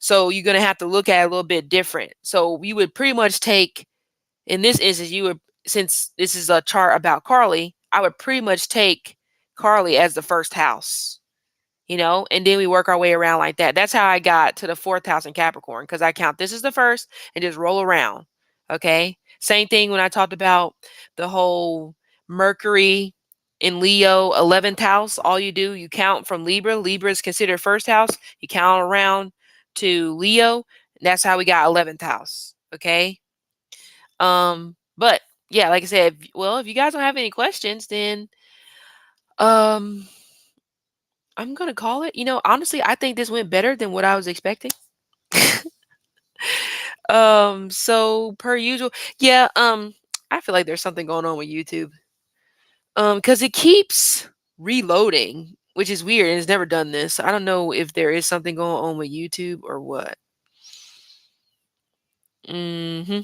So you're gonna have to look at it a little bit different. So you would pretty much take in this instance, since this is a chart about Carlee, I would pretty much take Carlee as the first house, and then we work our way around like that. That's how I got to the fourth house in Capricorn, because I count this is the first and just roll around. Okay. Same thing when I talked about the whole Mercury in Leo, 11th house. All you do, you count from Libra. Libra is considered first house. You count around to Leo. And that's how we got 11th house. Okay. But yeah, like I said, if you guys don't have any questions, then um I'm gonna call it. Honestly, I think this went better than what I was expecting. So per usual, yeah, I feel like there's something going on with YouTube. Because it keeps reloading, which is weird, and it's never done this. I don't know if there is something going on with YouTube or what. Mm-hmm.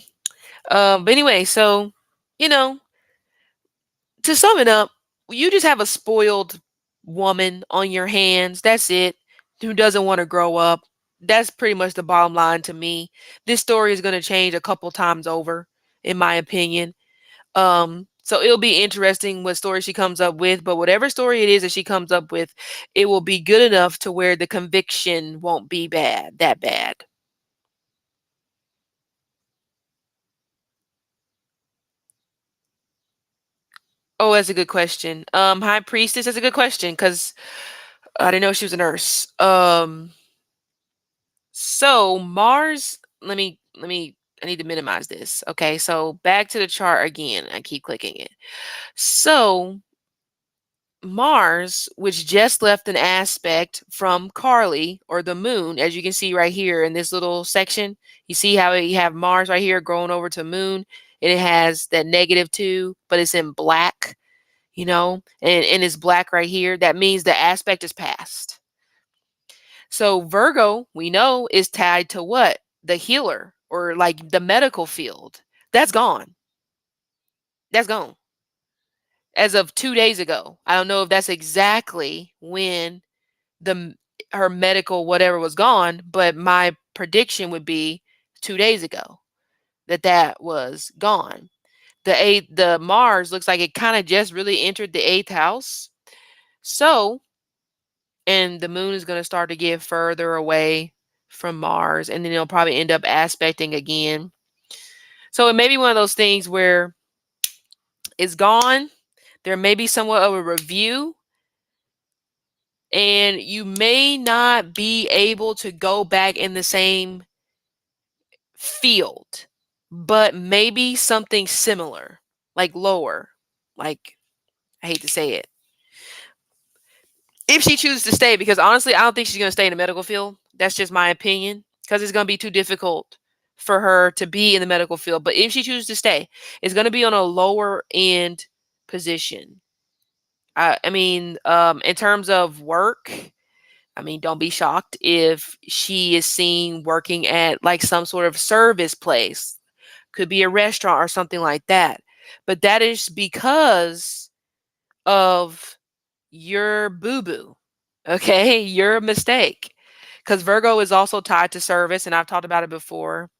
But anyway, so you know, to sum it up, you just have a spoiled woman on your hands. That's it. Who doesn't want to grow up. That's pretty much the bottom line to me. This story is going to change a couple times over, in my opinion. So it'll be interesting what story she comes up with, but whatever story it is that she comes up with, it will be good enough to where the conviction won't be that bad. Oh, that's a good question. High Priestess, that's a good question because I didn't know she was a nurse. So Mars, I need to minimize this. Okay, so back to the chart again. I keep clicking it. So Mars, which just left an aspect from Carlee or the moon, as you can see right here in this little section. You see how you have Mars right here going over to moon, and it has that -2, but it's in black, and it's black right here. That means the aspect is past. So Virgo, we know, is tied to what? The healer or like the medical field. That's gone. That's gone as of 2 days ago. I don't know if that's exactly when the her medical whatever was gone, but my prediction would be 2 days ago that was gone. The Mars looks like it kind of just really entered the eighth house. So, and the moon is going to start to get further away from Mars, and then it'll probably end up aspecting again. So it may be one of those things where it's gone. There may be somewhat of a review, and you may not be able to go back in the same field, but maybe something similar, like lower. Like, I hate to say it. If she chooses to stay, because honestly, I don't think she's going to stay in the medical field. That's just my opinion, because it's going to be too difficult for her to be in the medical field. But if she chooses to stay, it's going to be on a lower end position. In terms of work, don't be shocked if she is seen working at like some sort of service place. Could be a restaurant or something like that. But that is because of your boo-boo. Okay? Your mistake. Because Virgo is also tied to service, and I've talked about it before.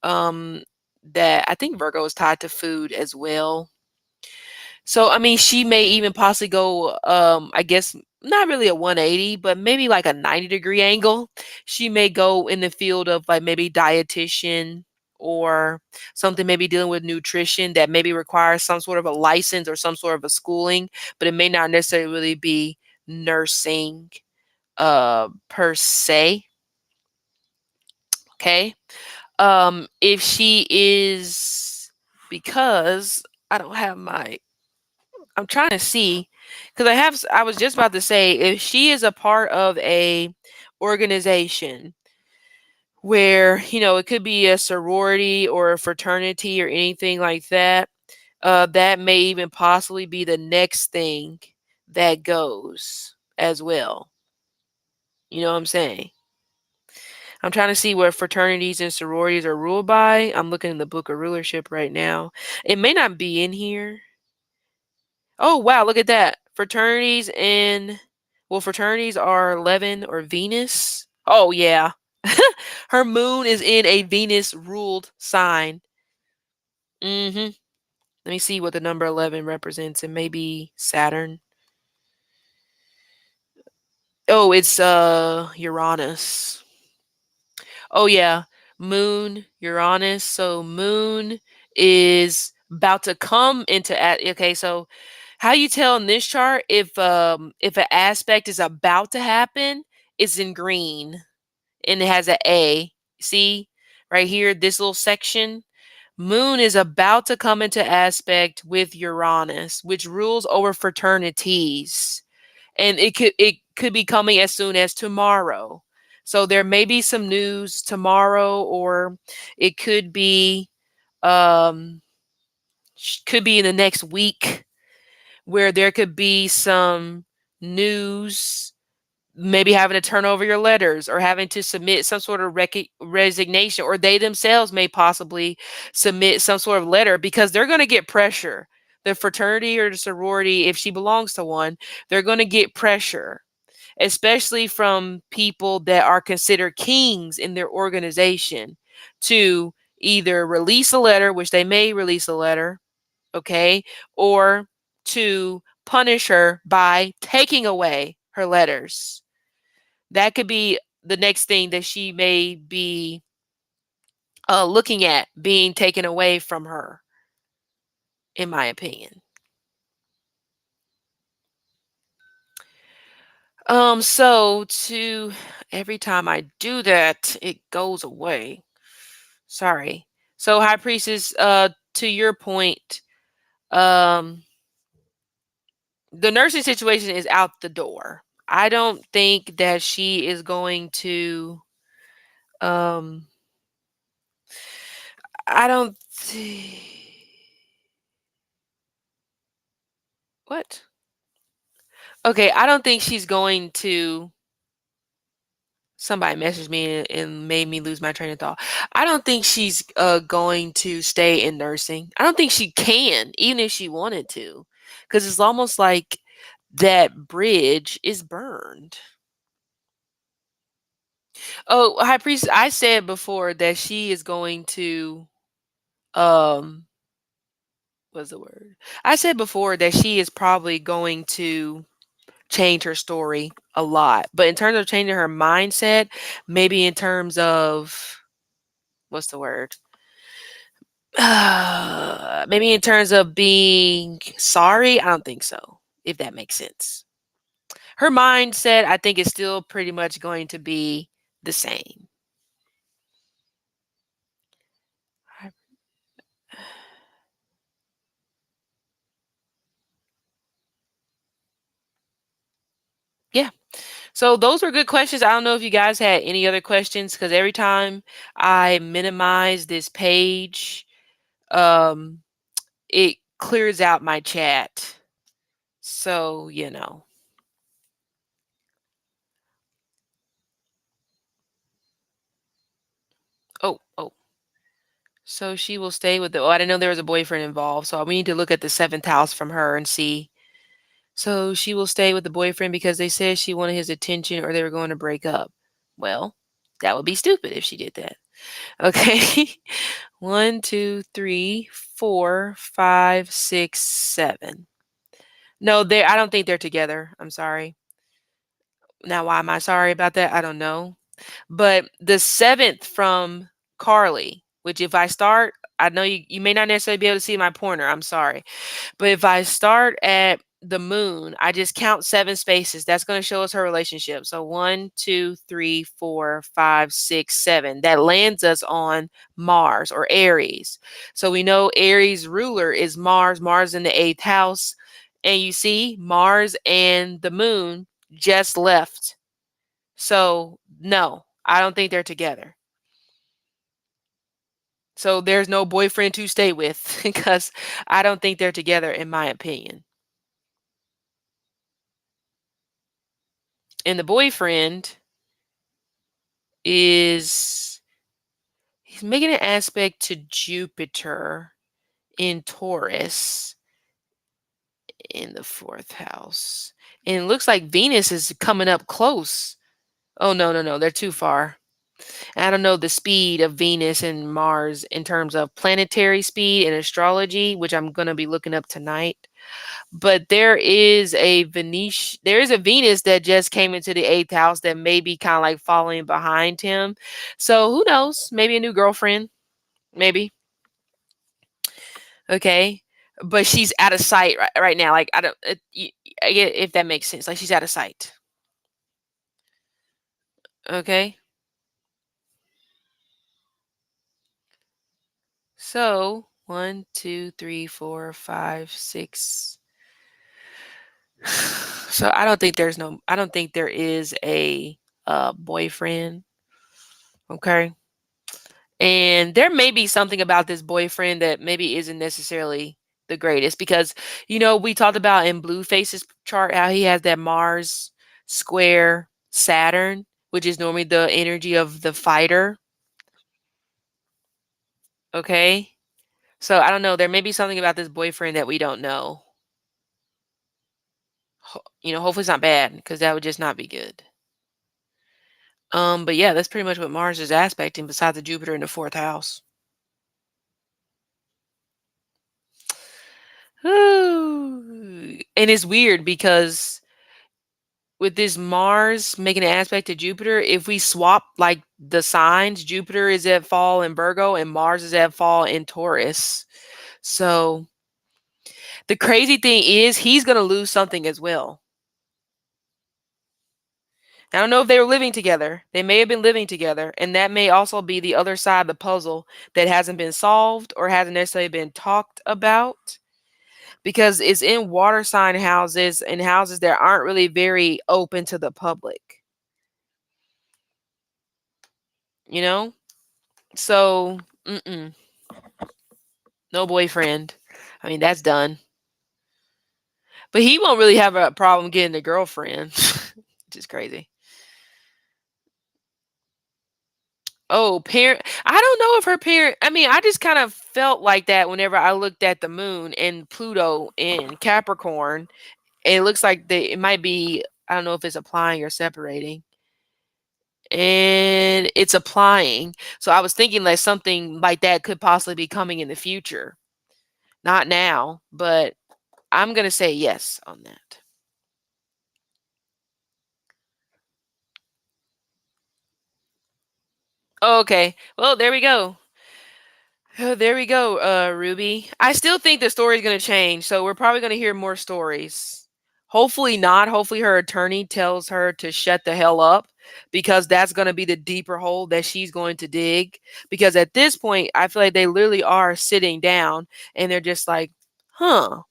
Um, that I think Virgo is tied to food as well. So, she may even possibly go, I guess, not really a 180, but maybe like a 90-degree angle. She may go in the field of like maybe dietitian or something maybe dealing with nutrition that maybe requires some sort of a license or some sort of a schooling, but it may not necessarily really be nursing per se. Okay. If she is, because I don't have I'm trying to see, because I was just about to say, if she is a part of a organization where, it could be a sorority or a fraternity or anything like that, that may even possibly be the next thing that goes as well. You know what I'm saying? I'm trying to see what fraternities and sororities are ruled by. I'm looking in the book of rulership right now. It may not be in here. Oh, wow, look at that. Fraternities are 11 or Venus. Oh, yeah. Her moon is in a Venus ruled sign. Mhm. Let me see what the number 11 represents. It may be Saturn. Oh, it's Uranus. Oh yeah, Moon, Uranus. So Moon is about to come into okay, so how you tell in this chart if an aspect is about to happen, it's in green and it has an A. See right here, this little section. Moon is about to come into aspect with Uranus, which rules over fraternities. And it could be coming as soon as tomorrow. So there may be some news tomorrow, or it um could be in the next week where there could be some news, maybe having to turn over your letters or having to submit some sort of resignation, or they themselves may possibly submit some sort of letter because they're going to get pressure. The fraternity or the sorority, if she belongs to one, they're going to get pressure, especially from people that are considered kings in their organization, to either release a letter, which they may release a letter, okay, or to punish her by taking away her letters. That could be the next thing that she may be looking at being taken away from her, in my opinion. So to every time I do that, it goes away. Sorry. So High Priestess, to your point, um, the nursing situation is out the door. I don't think that she is going to um I don't what? Okay, I don't think she's going to somebody messaged me and made me lose my train of thought. I don't think she's going to stay in nursing. I don't think she can, even if she wanted to, because it's almost like that bridge is burned. Oh, High Priest, I said before that she is going to um what's the word? I said before that she is probably going to change her story a lot. But in terms of changing her mindset, maybe in terms of what's the word? Maybe in terms of being sorry, I don't think so, if that makes sense. Her mindset, I think, is still pretty much going to be the same. Yeah. So those were good questions. I don't know if you guys had any other questions, because every time I minimize this page, um, it clears out my chat. So, you know. Oh, oh. So she will stay with the. Oh, I didn't know there was a boyfriend involved. So we need to look at the seventh house from her and see. So she will stay with the boyfriend because they said she wanted his attention or they were going to break up. Well, that would be stupid if she did that. Okay. 1, 2, 3, 4, 5, 6, 7. No, they I don't think they're together. I'm sorry. Now, why am I sorry about that? I don't know. But the seventh from Carlee, which if I start, I know you may not necessarily be able to see my pointer. I'm sorry. But if I start at the moon, I just count 7 spaces. That's going to show us her relationship. So 1, 2, 3, 4, 5, 6, 7. That lands us on Mars or Aries. So we know Aries ruler is Mars. Mars in the 8th house. And you see, Mars and the moon just left. So no, I don't think they're together. So there's no boyfriend to stay with because I don't think they're together, in my opinion. And the boyfriend is he's making an aspect to Jupiter in Taurus in the 4th house. And it looks like Venus is coming up close. Oh no, no, no, they're too far. I don't know the speed of Venus and Mars in terms of planetary speed and astrology, which I'm going to be looking up tonight. But there is a Venus that just came into the 8th house that may be kind of like following behind him. So who knows? Maybe a new girlfriend, maybe. Okay. But she's out of sight right now. Like I don't I get if that makes sense. Like she's out of sight. Okay. So 1, 2, 3, 4, 5, 6. So I don't think there is a boyfriend. Okay. And there may be something about this boyfriend that maybe isn't necessarily the greatest because, we talked about in Blueface's chart how he has that Mars square Saturn, which is normally the energy of the fighter. Okay. So I don't know. There may be something about this boyfriend that we don't know. Hopefully it's not bad because that would just not be good. But yeah, that's pretty much what Mars is aspecting besides the Jupiter in the fourth house. Ooh. And it's weird because with this Mars making an aspect to Jupiter, if we swap like the signs, Jupiter is at fall in Virgo and Mars is at fall in Taurus. So the crazy thing is he's gonna lose something as well. I don't know if they were living together. They may have been living together, and that may also be the other side of the puzzle that hasn't been solved or hasn't necessarily been talked about because it's in water sign houses and houses that aren't really very open to the public, you know? So, no boyfriend. I mean, that's done. But he won't really have a problem getting a girlfriend, which is crazy. Oh, parent. I don't know if her parent. I mean, I just kind of felt like that whenever I looked at the moon and Pluto in Capricorn. And it looks like it might be. I don't know if it's applying or separating. And it's applying. So I was thinking like something like that could possibly be coming in the future. Not now, but I'm gonna say yes on that. Okay. Well, there we go. Oh, there we go, Ruby. I still think the story's gonna change, so we're probably gonna hear more stories. Hopefully not. Hopefully her attorney tells her to shut the hell up because that's gonna be the deeper hole that she's going to dig. Because at this point, I feel like they literally are sitting down and they're just like, huh.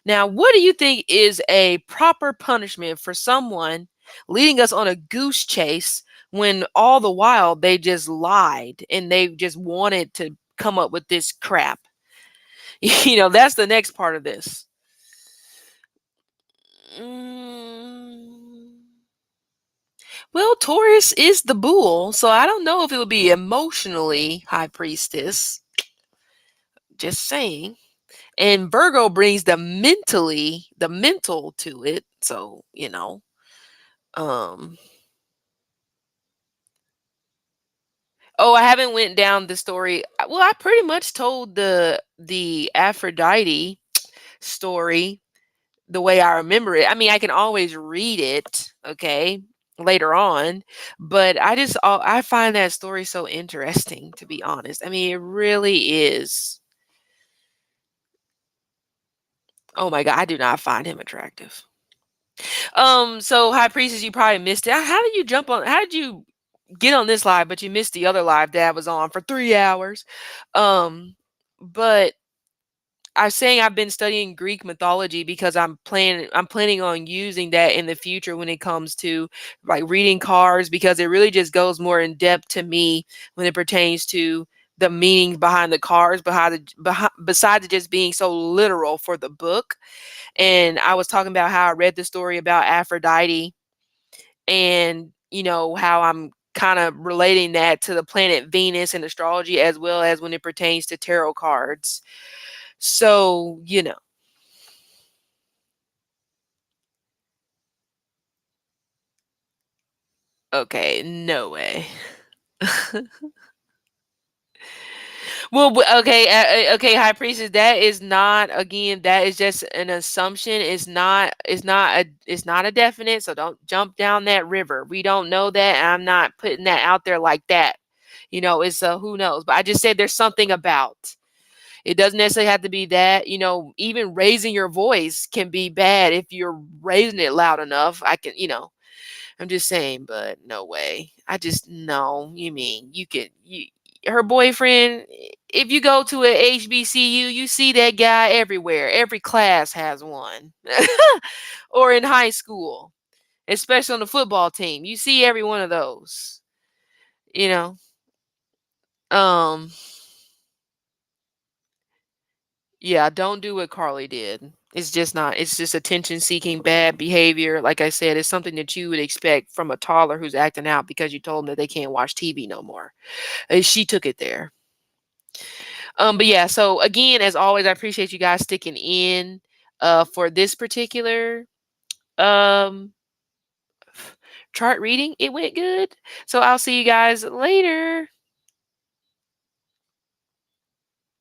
Now, what do you think is a proper punishment for someone leading us on a goose chase when all the while they just lied and they just wanted to come up with this crap? That's the next part of this. Mm, well, Taurus is the bull, so I don't know if it would be emotionally high priestess. Just saying. And Virgo brings the mental to it. So, um Oh, I haven't went down the story. Well, I pretty much told the Aphrodite story the way I remember it. I mean, I can always read it, okay, later on, but I find that story so interesting to be honest. I mean, it really is. Oh my god, I do not find him attractive. So High Priestess, you probably missed it. How did you get on this live, but you missed the other live that I was on for 3 hours? But I was saying I've been studying Greek mythology because I'm planning on using that in the future when it comes to like reading cards because it really just goes more in depth to me when it pertains to the meaning behind the cards, besides it just being so literal for the book. And I was talking about how I read the story about Aphrodite and how I'm kind of relating that to the planet Venus and astrology as well as when it pertains to tarot cards. So, okay, no way. Well, okay, okay, high priestess. That is not, again. That is just an assumption. It's not. It's not a. It's not a definite. So don't jump down that river. We don't know that. And I'm not putting that out there like that. It's who knows. But I just said there's something about. It doesn't necessarily have to be that. Even raising your voice can be bad if you're raising it loud enough. I can. I'm just saying, but no way. I just no. You mean you could you her boyfriend? If you go to a HBCU, you see that guy everywhere. Every class has one, or in high school, especially on the football team. You see every one of those. You know. Um. Yeah, don't do what Carlee did. It's just not. It's just attention seeking bad behavior. Like I said, it's something that you would expect from a toddler who's acting out because you told them that they can't watch TV no more. She took it there. But yeah, so again, as always, I appreciate you guys sticking in for this particular um chart reading. It went good. So I'll see you guys later.